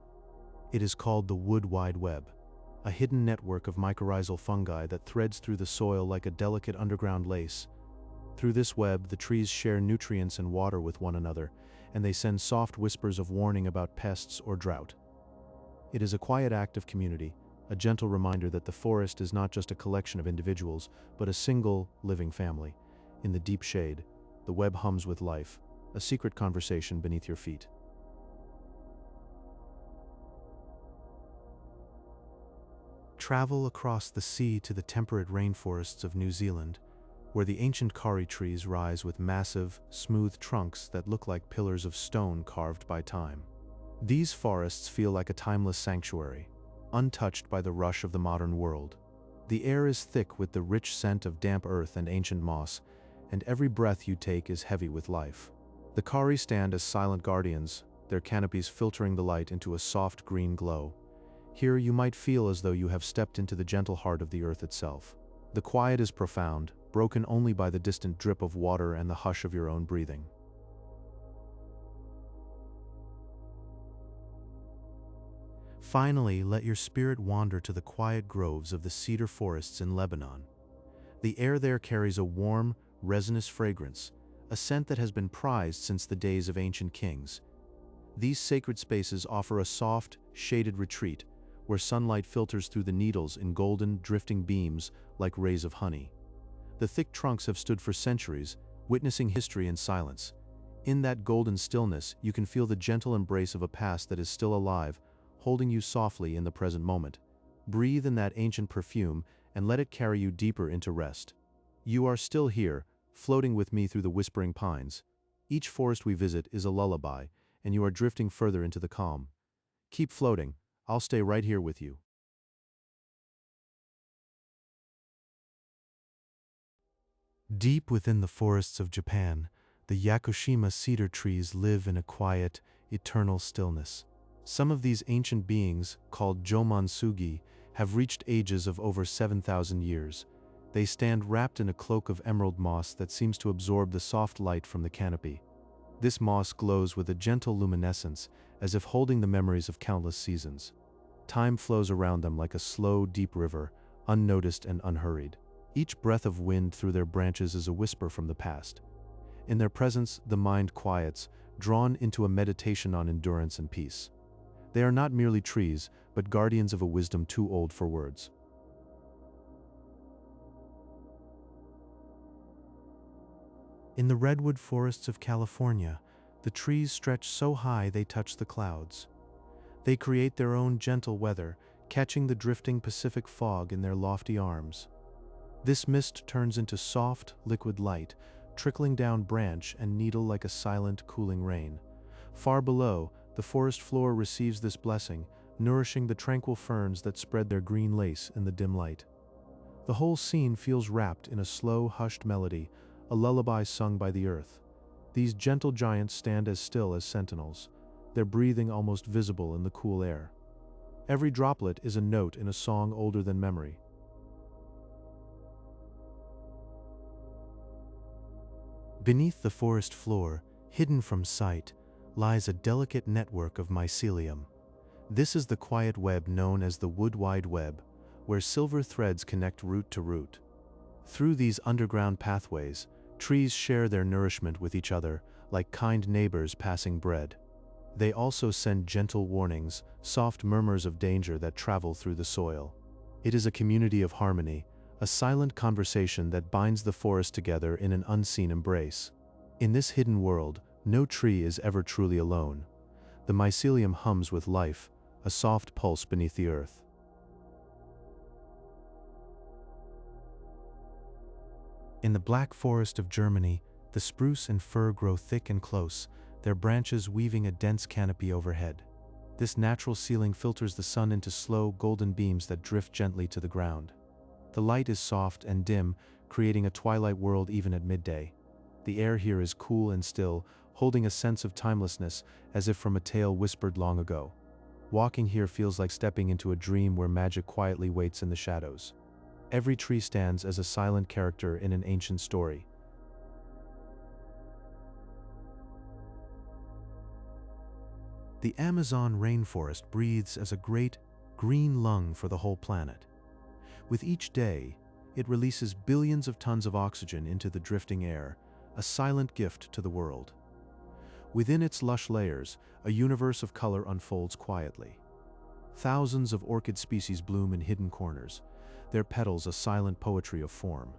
It is called the Wood Wide Web, a hidden network of mycorrhizal fungi that threads through the soil like a delicate underground lace. Through this web, the trees share nutrients and water with one another, and they send soft whispers of warning about pests or drought. It is a quiet act of community, a gentle reminder that the forest is not just a collection of individuals, but a single, living family. In the deep shade, the web hums with life, a secret conversation beneath your feet. Travel across the sea to the temperate rainforests of New Zealand, where the ancient kauri trees rise with massive, smooth trunks that look like pillars of stone carved by time. These forests feel like a timeless sanctuary, untouched by the rush of the modern world. The air is thick with the rich scent of damp earth and ancient moss, and every breath you take is heavy with life. The kauri stand as silent guardians, their canopies filtering the light into a soft green glow. Here you might feel as though you have stepped into the gentle heart of the earth itself. The quiet is profound, broken only by the distant drip of water and the hush of your own breathing. Finally, let your spirit wander to the quiet groves of the cedar forests in Lebanon. The air there carries a warm, resinous fragrance, a scent that has been prized since the days of ancient kings. These sacred spaces offer a soft, shaded retreat where sunlight filters through the needles in golden, drifting beams like rays of honey. The thick trunks have stood for centuries, witnessing history in silence. In that golden stillness, you can feel the gentle embrace of a past that is still alive, holding you softly in the present moment. Breathe in that ancient perfume and let it carry you deeper into rest. You are still here, floating with me through the whispering pines. Each forest we visit is a lullaby, and you are drifting further into the calm. Keep floating. I'll stay right here with you. Deep within the forests of Japan, the Yakushima cedar trees live in a quiet, eternal stillness. Some of these ancient beings, called Jomansugi, have reached ages of over 7,000 years. They stand wrapped in a cloak of emerald moss that seems to absorb the soft light from the canopy. This moss glows with a gentle luminescence, as if holding the memories of countless seasons. Time flows around them like a slow, deep river, unnoticed and unhurried. Each breath of wind through their branches is a whisper from the past. In their presence, the mind quiets, drawn into a meditation on endurance and peace. They are not merely trees, but guardians of a wisdom too old for words. In the redwood forests of California, the trees stretch so high they touch the clouds. They create their own gentle weather, catching the drifting Pacific fog in their lofty arms. This mist turns into soft, liquid light, trickling down branch and needle like a silent, cooling rain. Far below, the forest floor receives this blessing, nourishing the tranquil ferns that spread their green lace in the dim light. The whole scene feels wrapped in a slow, hushed melody, a lullaby sung by the earth. These gentle giants stand as still as sentinels, their breathing almost visible in the cool air. Every droplet is a note in a song older than memory. Beneath the forest floor, hidden from sight, lies a delicate network of mycelium. This is the quiet web known as the wood wide web, where silver threads connect root to root. Through these underground pathways, trees share their nourishment with each other, like kind neighbors passing bread. They also send gentle warnings, soft murmurs of danger that travel through the soil. It is a community of harmony, a silent conversation that binds the forest together in an unseen embrace. In this hidden world, no tree is ever truly alone. The mycelium hums with life, a soft pulse beneath the earth. In the Black Forest of Germany, the spruce and fir grow thick and close, their branches weaving a dense canopy overhead. This natural ceiling filters the sun into slow, golden beams that drift gently to the ground. The light is soft and dim, creating a twilight world even at midday. The air here is cool and still, holding a sense of timelessness, as if from a tale whispered long ago. Walking here feels like stepping into a dream where magic quietly waits in the shadows. Every tree stands as a silent character in an ancient story. The Amazon rainforest breathes as a great, green lung for the whole planet. With each day, it releases billions of tons of oxygen into the drifting air, a silent gift to the world. Within its lush layers, a universe of color unfolds quietly. Thousands of orchid species bloom in hidden corners, their petals a silent poetry of form.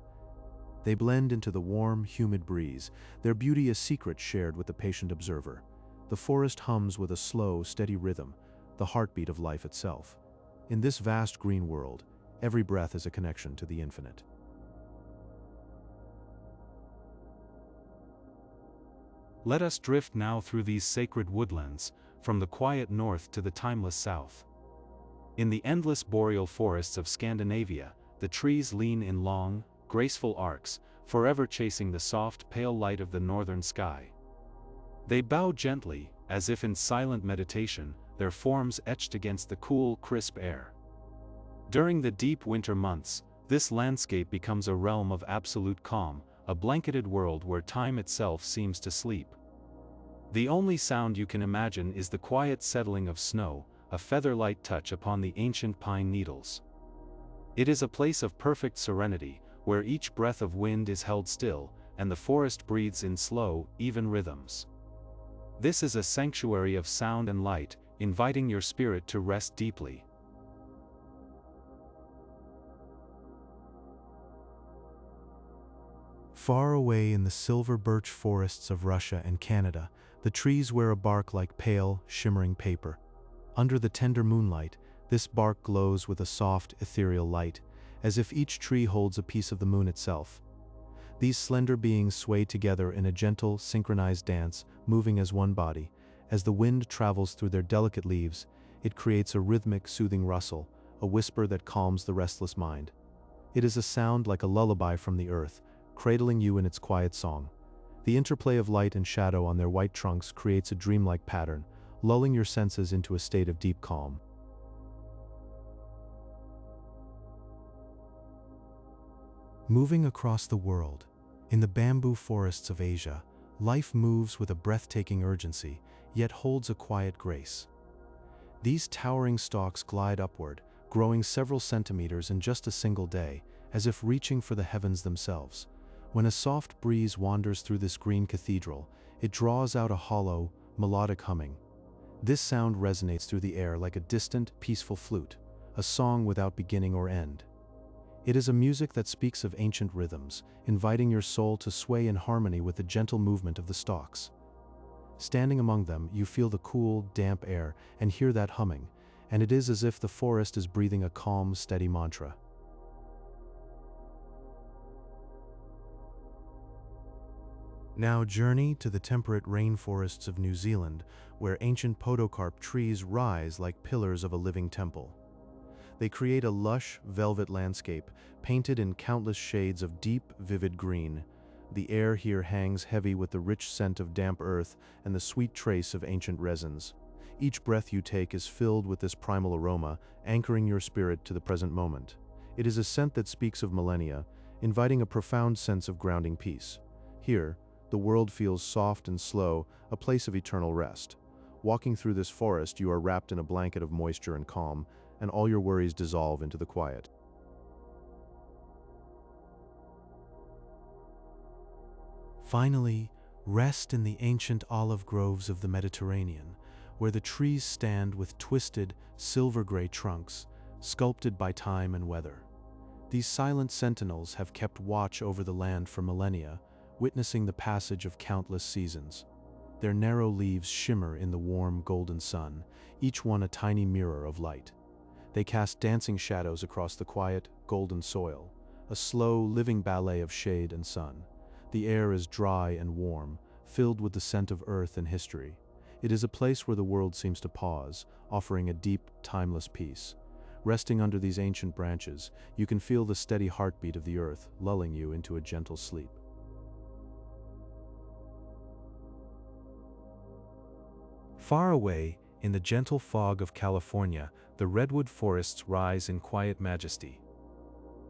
They blend into the warm, humid breeze, their beauty a secret shared with the patient observer. The forest hums with a slow, steady rhythm, the heartbeat of life itself. In this vast green world, every breath is a connection to the infinite. Let us drift now through these sacred woodlands, from the quiet north to the timeless south. In the endless boreal forests of Scandinavia, the trees lean in long, graceful arcs, forever chasing the soft, pale light of the northern sky. They bow gently, as if in silent meditation, their forms etched against the cool, crisp air. During the deep winter months, this landscape becomes a realm of absolute calm, a blanketed world where time itself seems to sleep. The only sound you can imagine is the quiet settling of snow, a feather-light touch upon the ancient pine needles. It is a place of perfect serenity, where each breath of wind is held still, and the forest breathes in slow, even rhythms. This is a sanctuary of sound and light, inviting your spirit to rest deeply. Far away in the silver birch forests of Russia and Canada, the trees wear a bark like pale, shimmering paper. Under the tender moonlight, this bark glows with a soft, ethereal light, as if each tree holds a piece of the moon itself. These slender beings sway together in a gentle, synchronized dance, moving as one body. As the wind travels through their delicate leaves, it creates a rhythmic, soothing rustle, a whisper that calms the restless mind. It is a sound like a lullaby from the earth, cradling you in its quiet song. The interplay of light and shadow on their white trunks creates a dreamlike pattern, lulling your senses into a state of deep calm. Moving across the world, in the bamboo forests of Asia, life moves with a breathtaking urgency, yet holds a quiet grace. These towering stalks glide upward, growing several centimeters in just a single day, as if reaching for the heavens themselves. When a soft breeze wanders through this green cathedral, it draws out a hollow, melodic humming. This sound resonates through the air like a distant, peaceful flute, a song without beginning or end. It is a music that speaks of ancient rhythms, inviting your soul to sway in harmony with the gentle movement of the stalks. Standing among them, you feel the cool, damp air and hear that humming, and it is as if the forest is breathing a calm, steady mantra. Now journey to the temperate rainforests of New Zealand, where ancient podocarp trees rise like pillars of a living temple. They create a lush, velvet landscape, painted in countless shades of deep, vivid green. The air here hangs heavy with the rich scent of damp earth and the sweet trace of ancient resins. Each breath you take is filled with this primal aroma, anchoring your spirit to the present moment. It is a scent that speaks of millennia, inviting a profound sense of grounding peace. Here, the world feels soft and slow, a place of eternal rest. Walking through this forest, you are wrapped in a blanket of moisture and calm, and all your worries dissolve into the quiet. Finally, rest in the ancient olive groves of the Mediterranean, where the trees stand with twisted, silver-gray trunks, sculpted by time and weather. These silent sentinels have kept watch over the land for millennia, witnessing the passage of countless seasons. Their narrow leaves shimmer in the warm, golden sun, each one a tiny mirror of light. They cast dancing shadows across the quiet, golden soil, a slow, living ballet of shade and sun. The air is dry and warm, filled with the scent of earth and history. It is a place where the world seems to pause, offering a deep, timeless peace. Resting under these ancient branches, you can feel the steady heartbeat of the earth, lulling you into a gentle sleep. Far away, in the gentle fog of California, the redwood forests rise in quiet majesty.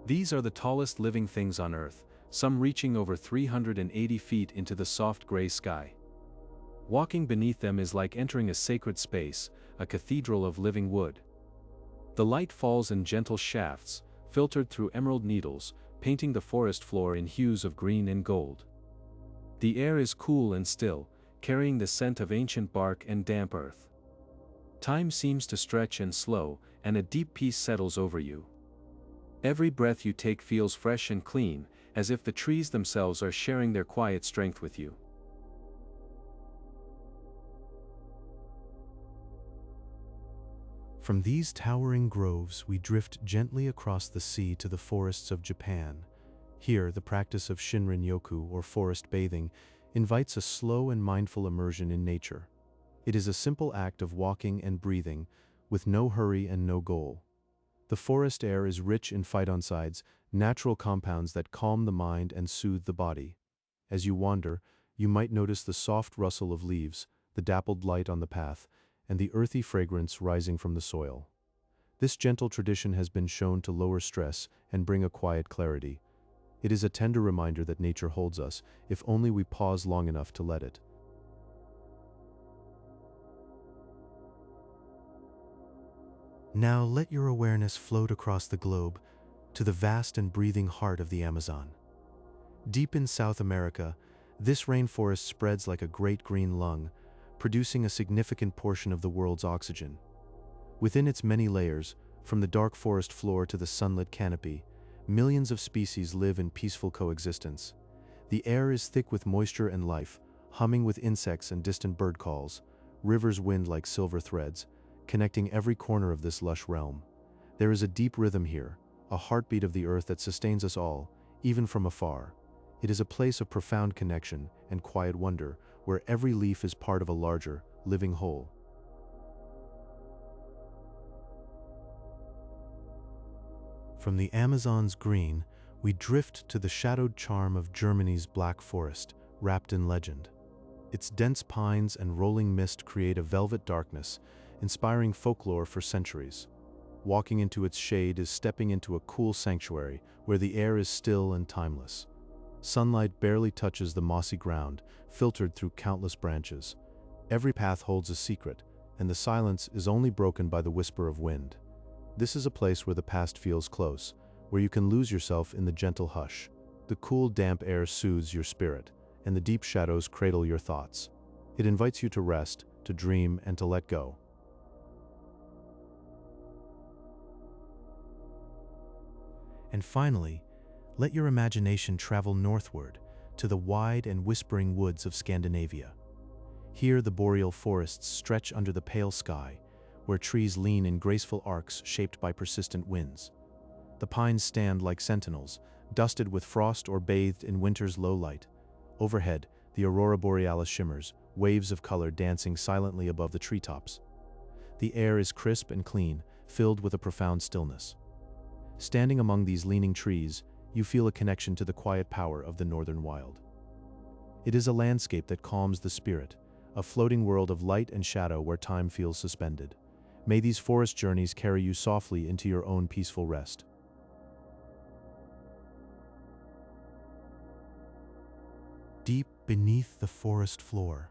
These are the tallest living things on Earth, some reaching over 380 feet into the soft gray sky. Walking beneath them is like entering a sacred space, a cathedral of living wood. The light falls in gentle shafts, filtered through emerald needles, painting the forest floor in hues of green and gold. The air is cool and still, carrying the scent of ancient bark and damp earth. Time seems to stretch and slow, and a deep peace settles over you. Every breath you take feels fresh and clean, as if the trees themselves are sharing their quiet strength with you. From these towering groves, we drift gently across the sea to the forests of Japan. Here, the practice of Shinrin-yoku, or forest bathing, invites a slow and mindful immersion in nature. It is a simple act of walking and breathing, with no hurry and no goal. The forest air is rich in phytoncides, natural compounds that calm the mind and soothe the body. As you wander, you might notice the soft rustle of leaves, the dappled light on the path, and the earthy fragrance rising from the soil. This gentle tradition has been shown to lower stress and bring a quiet clarity. It is a tender reminder that nature holds us, if only we pause long enough to let it. Now let your awareness float across the globe to the vast and breathing heart of the Amazon. Deep in South America, this rainforest spreads like a great green lung, producing a significant portion of the world's oxygen. Within its many layers, from the dark forest floor to the sunlit canopy, millions of species live in peaceful coexistence. The air is thick with moisture and life, humming with insects and distant bird calls. Rivers wind like silver threads, connecting every corner of this lush realm. There is a deep rhythm here, a heartbeat of the earth that sustains us all, even from afar. It is a place of profound connection and quiet wonder, where every leaf is part of a larger, living whole. From the Amazon's green, we drift to the shadowed charm of Germany's Black Forest, wrapped in legend. Its dense pines and rolling mist create a velvet darkness, inspiring folklore for centuries. Walking into its shade is stepping into a cool sanctuary where the air is still and timeless. Sunlight barely touches the mossy ground, filtered through countless branches. Every path holds a secret, and the silence is only broken by the whisper of wind. This is a place where the past feels close, where you can lose yourself in the gentle hush. The cool, damp air soothes your spirit, and the deep shadows cradle your thoughts. It invites you to rest, to dream, and to let go. And finally, let your imagination travel northward to the wide and whispering woods of Scandinavia. Here the boreal forests stretch under the pale sky, where trees lean in graceful arcs shaped by persistent winds. The pines stand like sentinels, dusted with frost or bathed in winter's low light. Overhead, the aurora borealis shimmers, waves of color dancing silently above the treetops. The air is crisp and clean, filled with a profound stillness. Standing among these leaning trees, you feel a connection to the quiet power of the northern wild. It is a landscape that calms the spirit, a floating world of light and shadow where time feels suspended. May these forest journeys carry you softly into your own peaceful rest. Deep beneath the forest floor,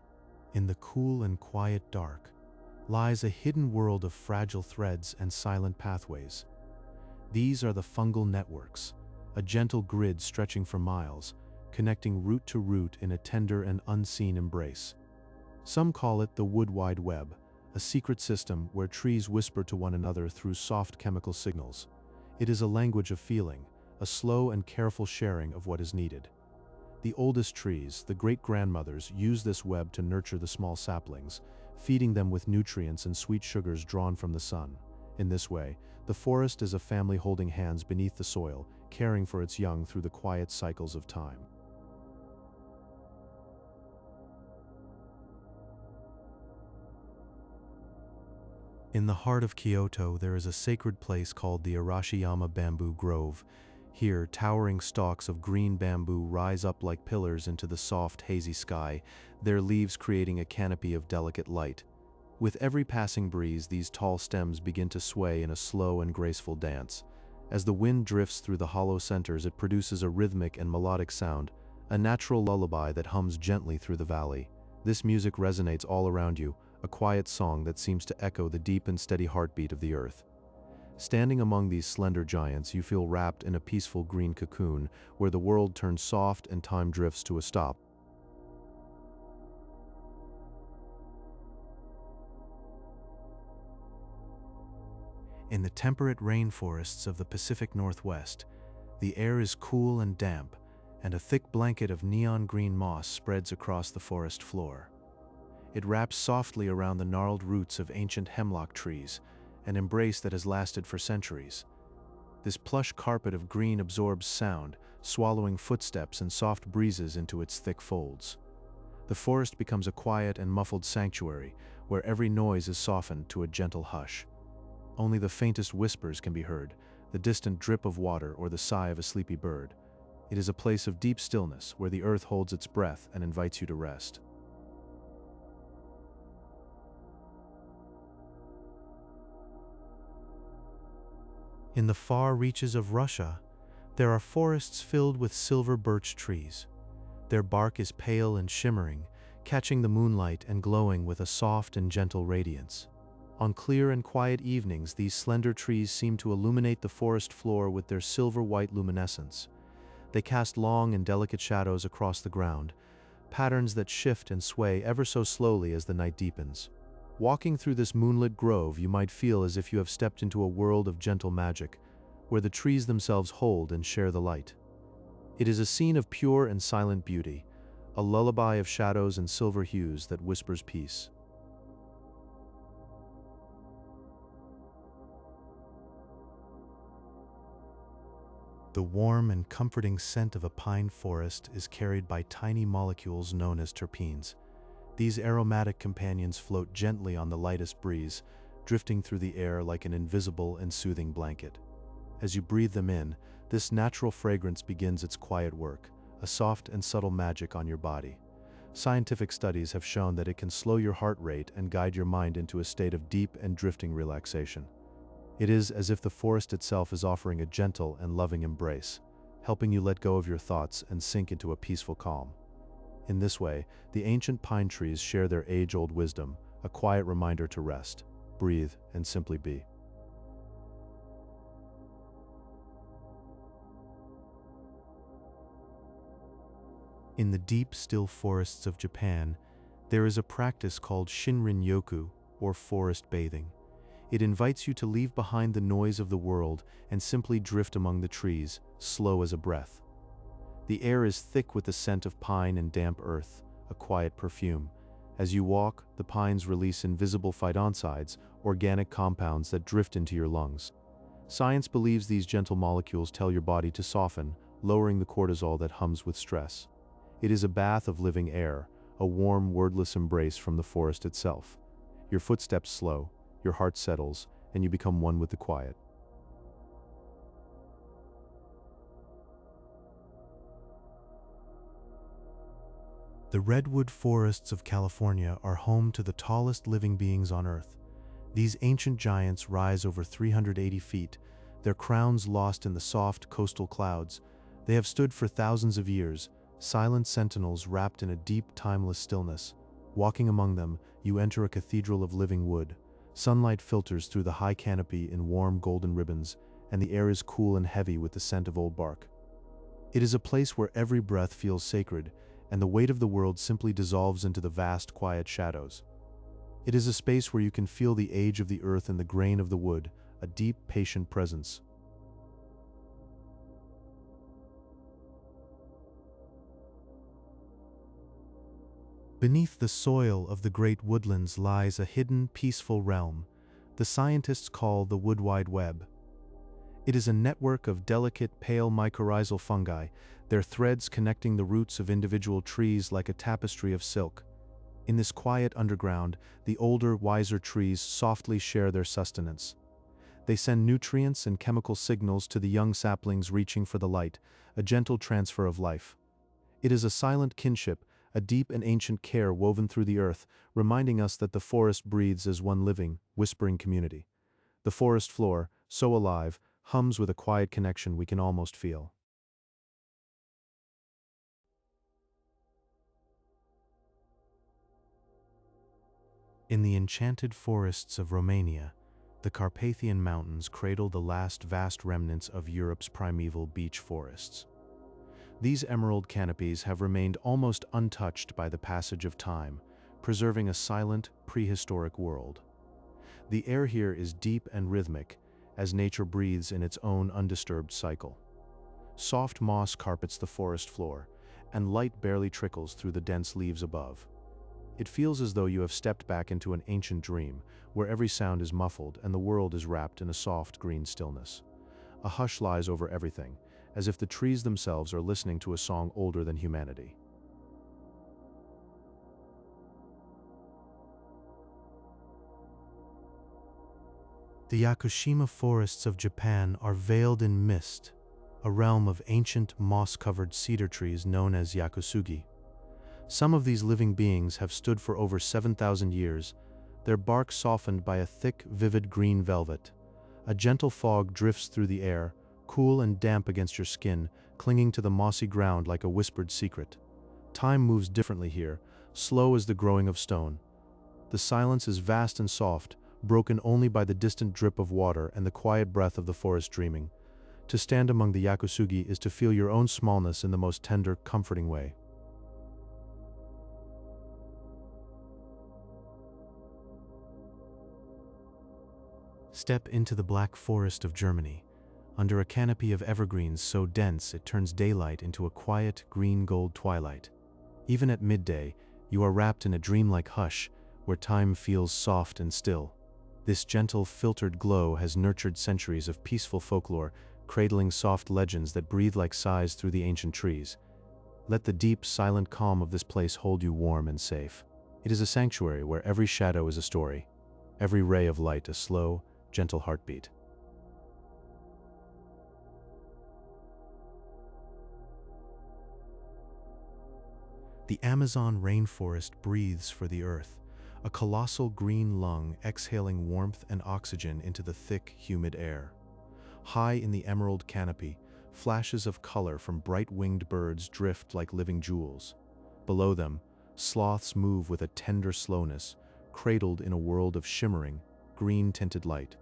in the cool and quiet dark, lies a hidden world of fragile threads and silent pathways. These are the fungal networks, a gentle grid stretching for miles, connecting root to root in a tender and unseen embrace. Some call it the wood wide web, a secret system where trees whisper to one another through soft chemical signals. It is a language of feeling, a slow and careful sharing of what is needed. The oldest trees, the great-grandmothers, use this web to nurture the small saplings, feeding them with nutrients and sweet sugars drawn from the sun. In this way, the forest is a family holding hands beneath the soil, caring for its young through the quiet cycles of time. In the heart of Kyoto, there is a sacred place called the Arashiyama Bamboo Grove. Here, towering stalks of green bamboo rise up like pillars into the soft, hazy sky, their leaves creating a canopy of delicate light. With every passing breeze, these tall stems begin to sway in a slow and graceful dance. As the wind drifts through the hollow centers, it produces a rhythmic and melodic sound, a natural lullaby that hums gently through the valley. This music resonates all around you, a quiet song that seems to echo the deep and steady heartbeat of the earth. Standing among these slender giants, you feel wrapped in a peaceful green cocoon, where the world turns soft and time drifts to a stop. In the temperate rainforests of the Pacific Northwest, the air is cool and damp, and a thick blanket of neon green moss spreads across the forest floor. It wraps softly around the gnarled roots of ancient hemlock trees, an embrace that has lasted for centuries. This plush carpet of green absorbs sound, swallowing footsteps and soft breezes into its thick folds. The forest becomes a quiet and muffled sanctuary, where every noise is softened to a gentle hush. Only the faintest whispers can be heard, the distant drip of water or the sigh of a sleepy bird. It is a place of deep stillness, where the earth holds its breath and invites you to rest. In the far reaches of Russia, there are forests filled with silver birch trees. Their bark is pale and shimmering, catching the moonlight and glowing with a soft and gentle radiance. On clear and quiet evenings, these slender trees seem to illuminate the forest floor with their silver-white luminescence. They cast long and delicate shadows across the ground, patterns that shift and sway ever so slowly as the night deepens. Walking through this moonlit grove, you might feel as if you have stepped into a world of gentle magic, where the trees themselves hold and share the light. It is a scene of pure and silent beauty, a lullaby of shadows and silver hues that whispers peace. The warm and comforting scent of a pine forest is carried by tiny molecules known as terpenes. These aromatic companions float gently on the lightest breeze, drifting through the air like an invisible and soothing blanket. As you breathe them in, this natural fragrance begins its quiet work, a soft and subtle magic on your body. Scientific studies have shown that it can slow your heart rate and guide your mind into a state of deep and drifting relaxation. It is as if the forest itself is offering a gentle and loving embrace, helping you let go of your thoughts and sink into a peaceful calm. In this way, the ancient pine trees share their age-old wisdom, a quiet reminder to rest, breathe, and simply be. In the deep, still forests of Japan, there is a practice called Shinrin-yoku, or forest bathing. It invites you to leave behind the noise of the world and simply drift among the trees, slow as a breath. The air is thick with the scent of pine and damp earth, a quiet perfume. As you walk, the pines release invisible phytoncides, organic compounds that drift into your lungs. Science believes these gentle molecules tell your body to soften, lowering the cortisol that hums with stress. It is a bath of living air, a warm, wordless embrace from the forest itself. Your footsteps slow, your heart settles, and you become one with the quiet. The redwood forests of California are home to the tallest living beings on Earth. These ancient giants rise over 380 feet, their crowns lost in the soft coastal clouds. They have stood for thousands of years, silent sentinels wrapped in a deep, timeless stillness. Walking among them, you enter a cathedral of living wood. Sunlight filters through the high canopy in warm golden ribbons, and the air is cool and heavy with the scent of old bark. It is a place where every breath feels sacred, and the weight of the world simply dissolves into the vast, quiet shadows. It is a space where you can feel the age of the earth and the grain of the wood, a deep, patient presence. Beneath the soil of the great woodlands lies a hidden, peaceful realm the scientists call the Wood Wide Web. It is a network of delicate, pale mycorrhizal fungi, their threads connecting the roots of individual trees like a tapestry of silk. In this quiet underground, the older, wiser trees softly share their sustenance. They send nutrients and chemical signals to the young saplings reaching for the light, a gentle transfer of life. It is a silent kinship, a deep and ancient care woven through the earth, reminding us that the forest breathes as one living, whispering community. The forest floor, so alive, hums with a quiet connection we can almost feel. In the enchanted forests of Romania, the Carpathian Mountains cradle the last vast remnants of Europe's primeval beech forests. These emerald canopies have remained almost untouched by the passage of time, preserving a silent, prehistoric world. The air here is deep and rhythmic, as nature breathes in its own undisturbed cycle. Soft moss carpets the forest floor, and light barely trickles through the dense leaves above. It feels as though you have stepped back into an ancient dream, where every sound is muffled and the world is wrapped in a soft green stillness. A hush lies over everything, as if the trees themselves are listening to a song older than humanity. The Yakushima forests of Japan are veiled in mist, a realm of ancient moss-covered cedar trees known as yakusugi. Some of these living beings have stood for over 7,000 years, their bark softened by a thick, vivid green velvet. A gentle fog drifts through the air, cool and damp against your skin, clinging to the mossy ground like a whispered secret. Time moves differently here, slow as the growing of stone. The silence is vast and soft, broken only by the distant drip of water and the quiet breath of the forest dreaming. To stand among the yakusugi is to feel your own smallness in the most tender, comforting way. Step into the Black Forest of Germany, under a canopy of evergreens so dense it turns daylight into a quiet green-gold twilight. Even at midday, you are wrapped in a dreamlike hush where time feels soft and still. This gentle, filtered glow has nurtured centuries of peaceful folklore, cradling soft legends that breathe like sighs through the ancient trees. Let the deep, silent calm of this place hold you warm and safe. It is a sanctuary where every shadow is a story, every ray of light a slow, gentle heartbeat. The Amazon rainforest breathes for the earth, a colossal green lung exhaling warmth and oxygen into the thick, humid air. High in the emerald canopy, flashes of color from bright-winged birds drift like living jewels. Below them, sloths move with a tender slowness, cradled in a world of shimmering, green-tinted light.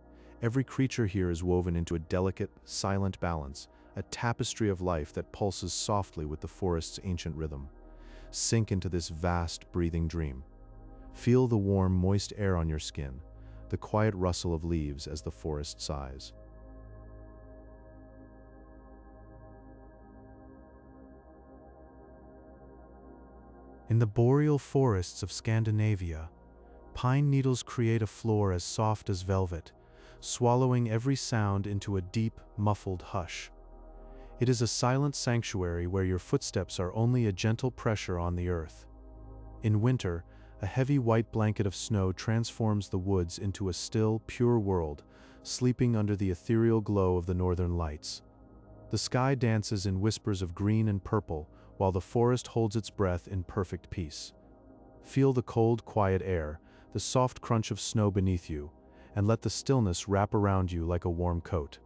Every creature here is woven into a delicate, silent balance, a tapestry of life that pulses softly with the forest's ancient rhythm. Sink into this vast, breathing dream. Feel the warm, moist air on your skin, the quiet rustle of leaves as the forest sighs. In the boreal forests of Scandinavia, pine needles create a floor as soft as velvet, swallowing every sound into a deep, muffled hush. It is a silent sanctuary where your footsteps are only a gentle pressure on the earth. In winter, a heavy white blanket of snow transforms the woods into a still, pure world, sleeping under the ethereal glow of the northern lights. The sky dances in whispers of green and purple, while the forest holds its breath in perfect peace. Feel the cold, quiet air, the soft crunch of snow beneath you, and let the stillness wrap around you like a warm coat.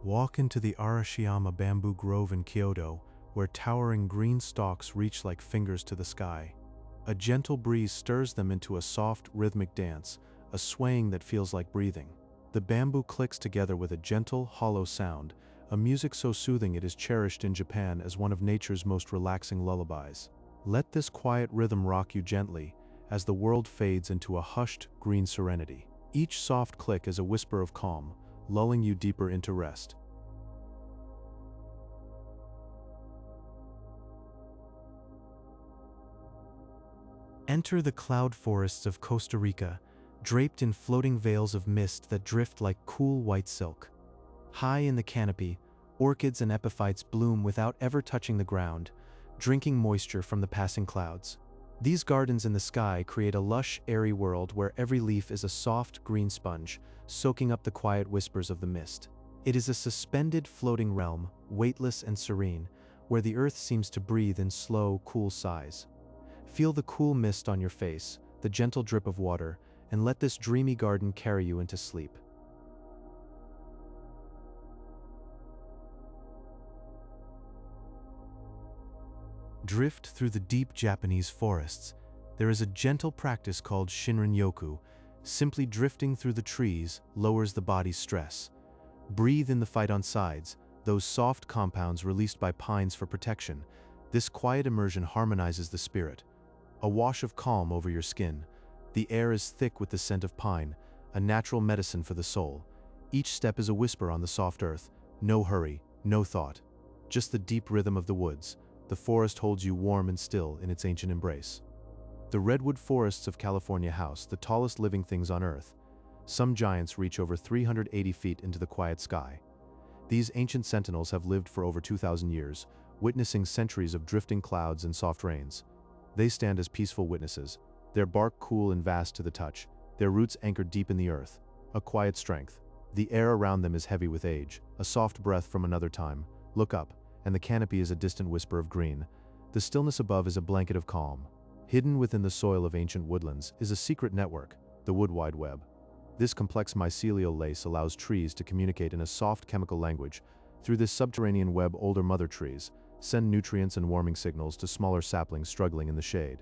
Walk into the Arashiyama bamboo grove in Kyoto, where towering green stalks reach like fingers to the sky. A gentle breeze stirs them into a soft, rhythmic dance, a swaying that feels like breathing. The bamboo clicks together with a gentle, hollow sound, a music so soothing it is cherished in Japan as one of nature's most relaxing lullabies. Let this quiet rhythm rock you gently, as the world fades into a hushed, green serenity. Each soft click is a whisper of calm, lulling you deeper into rest. Enter the cloud forests of Costa Rica, draped in floating veils of mist that drift like cool white silk. High in the canopy, orchids and epiphytes bloom without ever touching the ground, drinking moisture from the passing clouds. These gardens in the sky create a lush, airy world where every leaf is a soft, green sponge, soaking up the quiet whispers of the mist. It is a suspended, floating realm, weightless and serene, where the earth seems to breathe in slow, cool sighs. Feel the cool mist on your face, the gentle drip of water, and let this dreamy garden carry you into sleep. Drift through the deep Japanese forests. There is a gentle practice called Shinrin-yoku. Simply drifting through the trees lowers the body's stress. Breathe in the phyton sides, those soft compounds released by pines for protection. This quiet immersion harmonizes the spirit. A wash of calm over your skin. The air is thick with the scent of pine, a natural medicine for the soul. Each step is a whisper on the soft earth. No hurry, no thought. Just the deep rhythm of the woods. The forest holds you warm and still in its ancient embrace. The redwood forests of California house the tallest living things on Earth. Some giants reach over 380 feet into the quiet sky. These ancient sentinels have lived for over 2,000 years, witnessing centuries of drifting clouds and soft rains. They stand as peaceful witnesses, their bark cool and vast to the touch, their roots anchored deep in the earth. A quiet strength. The air around them is heavy with age, a soft breath from another time. Look up, and the canopy is a distant whisper of green. The stillness above is a blanket of calm. Hidden within the soil of ancient woodlands is a secret network, the Wood Wide Web. This complex mycelial lace allows trees to communicate in a soft chemical language. Through this subterranean web, older mother trees send nutrients and warming signals to smaller saplings struggling in the shade.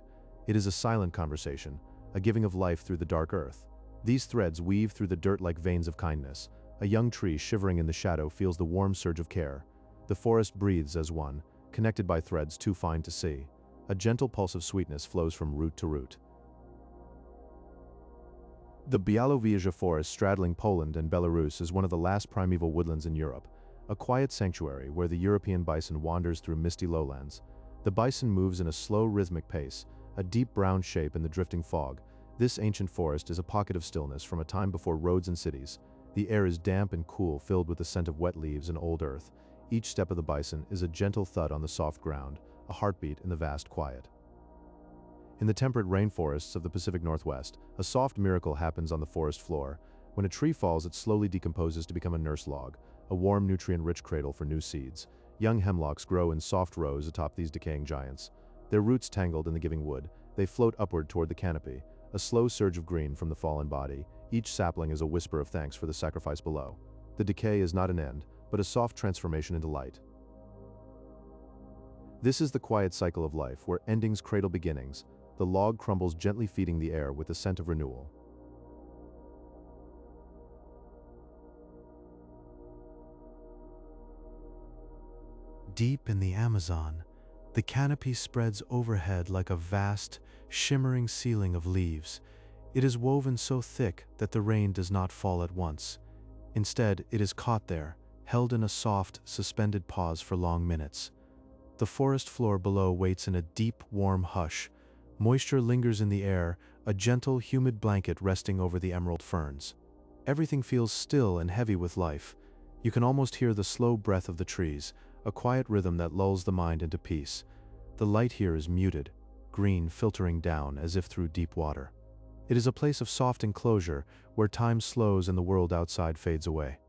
It is a silent conversation, a giving of life through the dark earth. These threads weave through the dirt like veins of kindness. A young tree shivering in the shadow feels the warm surge of care. The forest breathes as one, connected by threads too fine to see. A gentle pulse of sweetness flows from root to root. The Białowieża forest straddling Poland and Belarus is one of the last primeval woodlands in Europe, a quiet sanctuary where the European bison wanders through misty lowlands. The bison moves in a slow, rhythmic pace, a deep brown shape in the drifting fog. This ancient forest is a pocket of stillness from a time before roads and cities. The air is damp and cool, filled with the scent of wet leaves and old earth. Each step of the bison is a gentle thud on the soft ground, a heartbeat in the vast quiet. In the temperate rainforests of the Pacific Northwest, a soft miracle happens on the forest floor. When a tree falls, it slowly decomposes to become a nurse log, a warm, nutrient-rich cradle for new seeds. Young hemlocks grow in soft rows atop these decaying giants. Their roots tangled in the giving wood, they float upward toward the canopy, a slow surge of green from the fallen body. Each sapling is a whisper of thanks for the sacrifice below. The decay is not an end, but a soft transformation into light. This is the quiet cycle of life, where endings cradle beginnings. The log crumbles, gently feeding the air with the scent of renewal. Deep in the Amazon, the canopy spreads overhead like a vast, shimmering ceiling of leaves. It is woven so thick that the rain does not fall at once. Instead, it is caught there, held in a soft, suspended pause for long minutes. The forest floor below waits in a deep, warm hush. Moisture lingers in the air, a gentle, humid blanket resting over the emerald ferns. Everything feels still and heavy with life. You can almost hear the slow breath of the trees, a quiet rhythm that lulls the mind into peace. The light here is muted, green filtering down as if through deep water. It is a place of soft enclosure where time slows and the world outside fades away.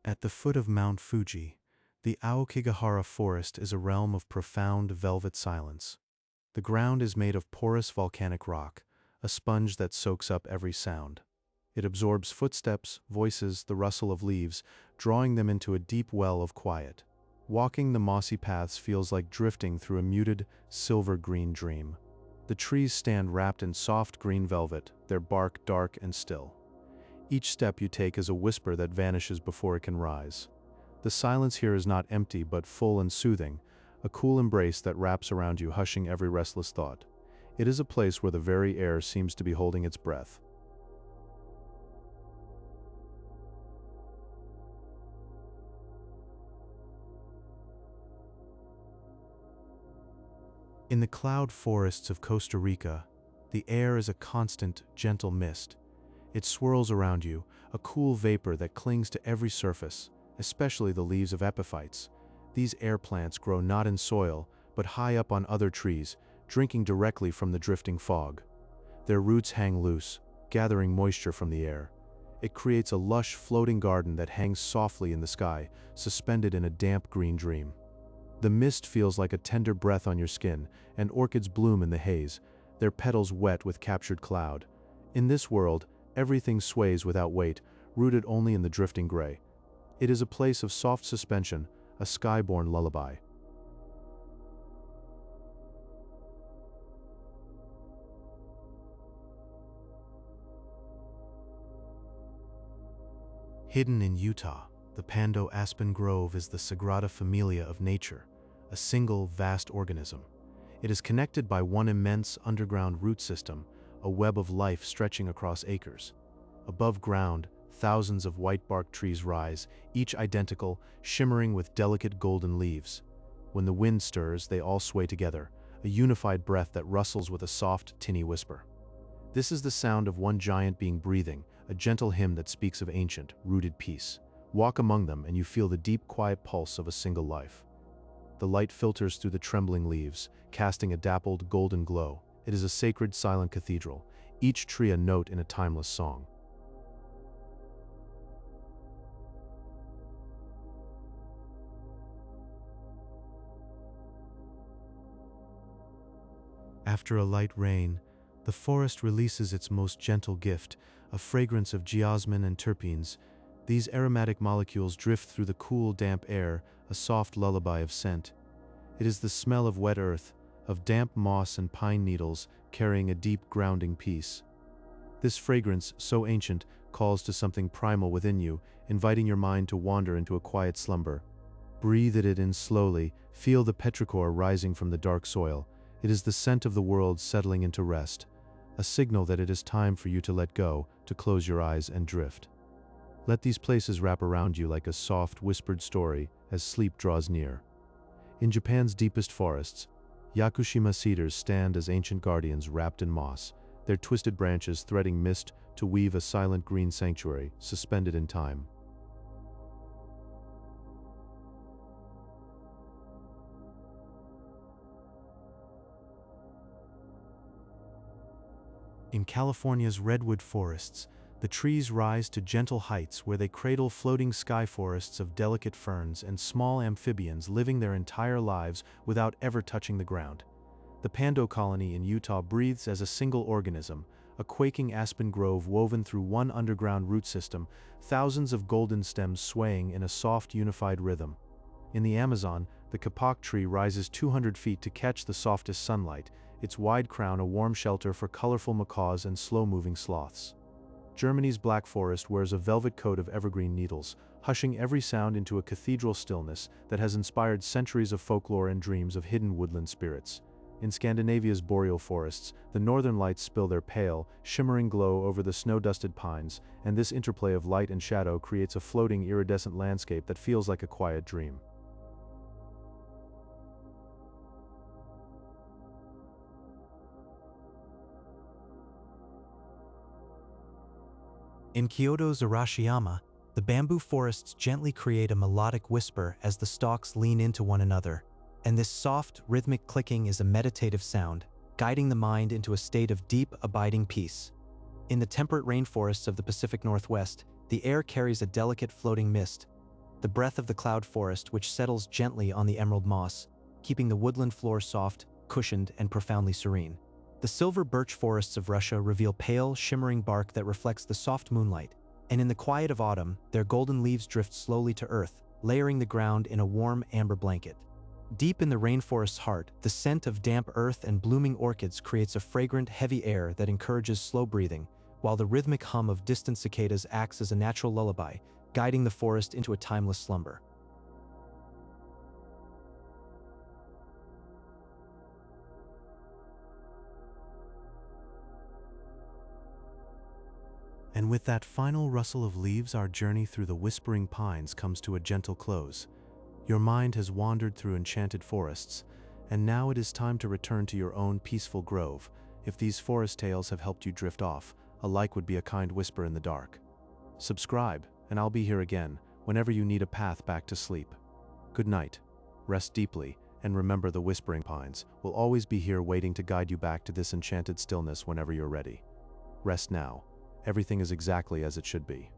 At the foot of Mount Fuji, the Aokigahara forest is a realm of profound velvet silence. The ground is made of porous volcanic rock, a sponge that soaks up every sound. It absorbs footsteps, voices, the rustle of leaves, drawing them into a deep well of quiet. Walking the mossy paths feels like drifting through a muted, silver-green dream. The trees stand wrapped in soft green velvet, their bark dark and still. Each step you take is a whisper that vanishes before it can rise. The silence here is not empty but full and soothing, a cool embrace that wraps around you, hushing every restless thought. It is a place where the very air seems to be holding its breath. In the cloud forests of Costa Rica, the air is a constant, gentle mist. It swirls around you, a cool vapor that clings to every surface, especially the leaves of epiphytes. These air plants grow not in soil, but high up on other trees, drinking directly from the drifting fog. Their roots hang loose, gathering moisture from the air. It creates a lush, floating garden that hangs softly in the sky, suspended in a damp green dream. The mist feels like a tender breath on your skin, and orchids bloom in the haze, their petals wet with captured cloud. In this world, everything sways without weight, rooted only in the drifting gray. It is a place of soft suspension, a sky-born lullaby. Hidden in Utah, the Pando Aspen Grove is the Sagrada Familia of nature, a single vast organism. It is connected by one immense underground root system, a web of life stretching across acres. Above ground, thousands of white-barked trees rise, each identical, shimmering with delicate golden leaves. When the wind stirs, they all sway together, a unified breath that rustles with a soft, tinny whisper. This is the sound of one giant being breathing, a gentle hymn that speaks of ancient, rooted peace. Walk among them and you feel the deep, quiet pulse of a single life. The light filters through the trembling leaves, casting a dappled, golden glow. It is a sacred, silent cathedral, each tree a note in a timeless song. After a light rain, the forest releases its most gentle gift, a fragrance of geosmin and terpenes. These aromatic molecules drift through the cool, damp air, a soft lullaby of scent. It is the smell of wet earth, of damp moss and pine needles, carrying a deep, grounding peace. This fragrance, so ancient, calls to something primal within you, inviting your mind to wander into a quiet slumber. Breathe it in slowly, feel the petrichor rising from the dark soil. It is the scent of the world settling into rest, a signal that it is time for you to let go, to close your eyes and drift. Let these places wrap around you like a soft, whispered story as sleep draws near. In Japan's deepest forests, Yakushima cedars stand as ancient guardians wrapped in moss, their twisted branches threading mist to weave a silent green sanctuary suspended in time. In California's redwood forests, the trees rise to gentle heights where they cradle floating sky forests of delicate ferns and small amphibians living their entire lives without ever touching the ground. The Pando colony in Utah breathes as a single organism, a quaking aspen grove woven through one underground root system, thousands of golden stems swaying in a soft, unified rhythm. In the Amazon, the kapok tree rises 200 feet to catch the softest sunlight, its wide crown a warm shelter for colorful macaws and slow-moving sloths. Germany's Black Forest wears a velvet coat of evergreen needles, hushing every sound into a cathedral stillness that has inspired centuries of folklore and dreams of hidden woodland spirits. In Scandinavia's boreal forests, the northern lights spill their pale, shimmering glow over the snow-dusted pines, and this interplay of light and shadow creates a floating, iridescent landscape that feels like a quiet dream. In Kyoto's Arashiyama, the bamboo forests gently create a melodic whisper as the stalks lean into one another, and this soft, rhythmic clicking is a meditative sound, guiding the mind into a state of deep, abiding peace. In the temperate rainforests of the Pacific Northwest, the air carries a delicate floating mist, the breath of the cloud forest which settles gently on the emerald moss, keeping the woodland floor soft, cushioned, and profoundly serene. The silver birch forests of Russia reveal pale, shimmering bark that reflects the soft moonlight, and in the quiet of autumn, their golden leaves drift slowly to earth, layering the ground in a warm amber blanket. Deep in the rainforest's heart, the scent of damp earth and blooming orchids creates a fragrant, heavy air that encourages slow breathing, while the rhythmic hum of distant cicadas acts as a natural lullaby, guiding the forest into a timeless slumber. And with that final rustle of leaves, our journey through the whispering pines comes to a gentle close. Your mind has wandered through enchanted forests, and now it is time to return to your own peaceful grove. If these forest tales have helped you drift off, a like would be a kind whisper in the dark. Subscribe, and I'll be here again, whenever you need a path back to sleep. Good night, rest deeply, and remember the whispering pines will always be here waiting to guide you back to this enchanted stillness whenever you're ready. Rest now. Everything is exactly as it should be.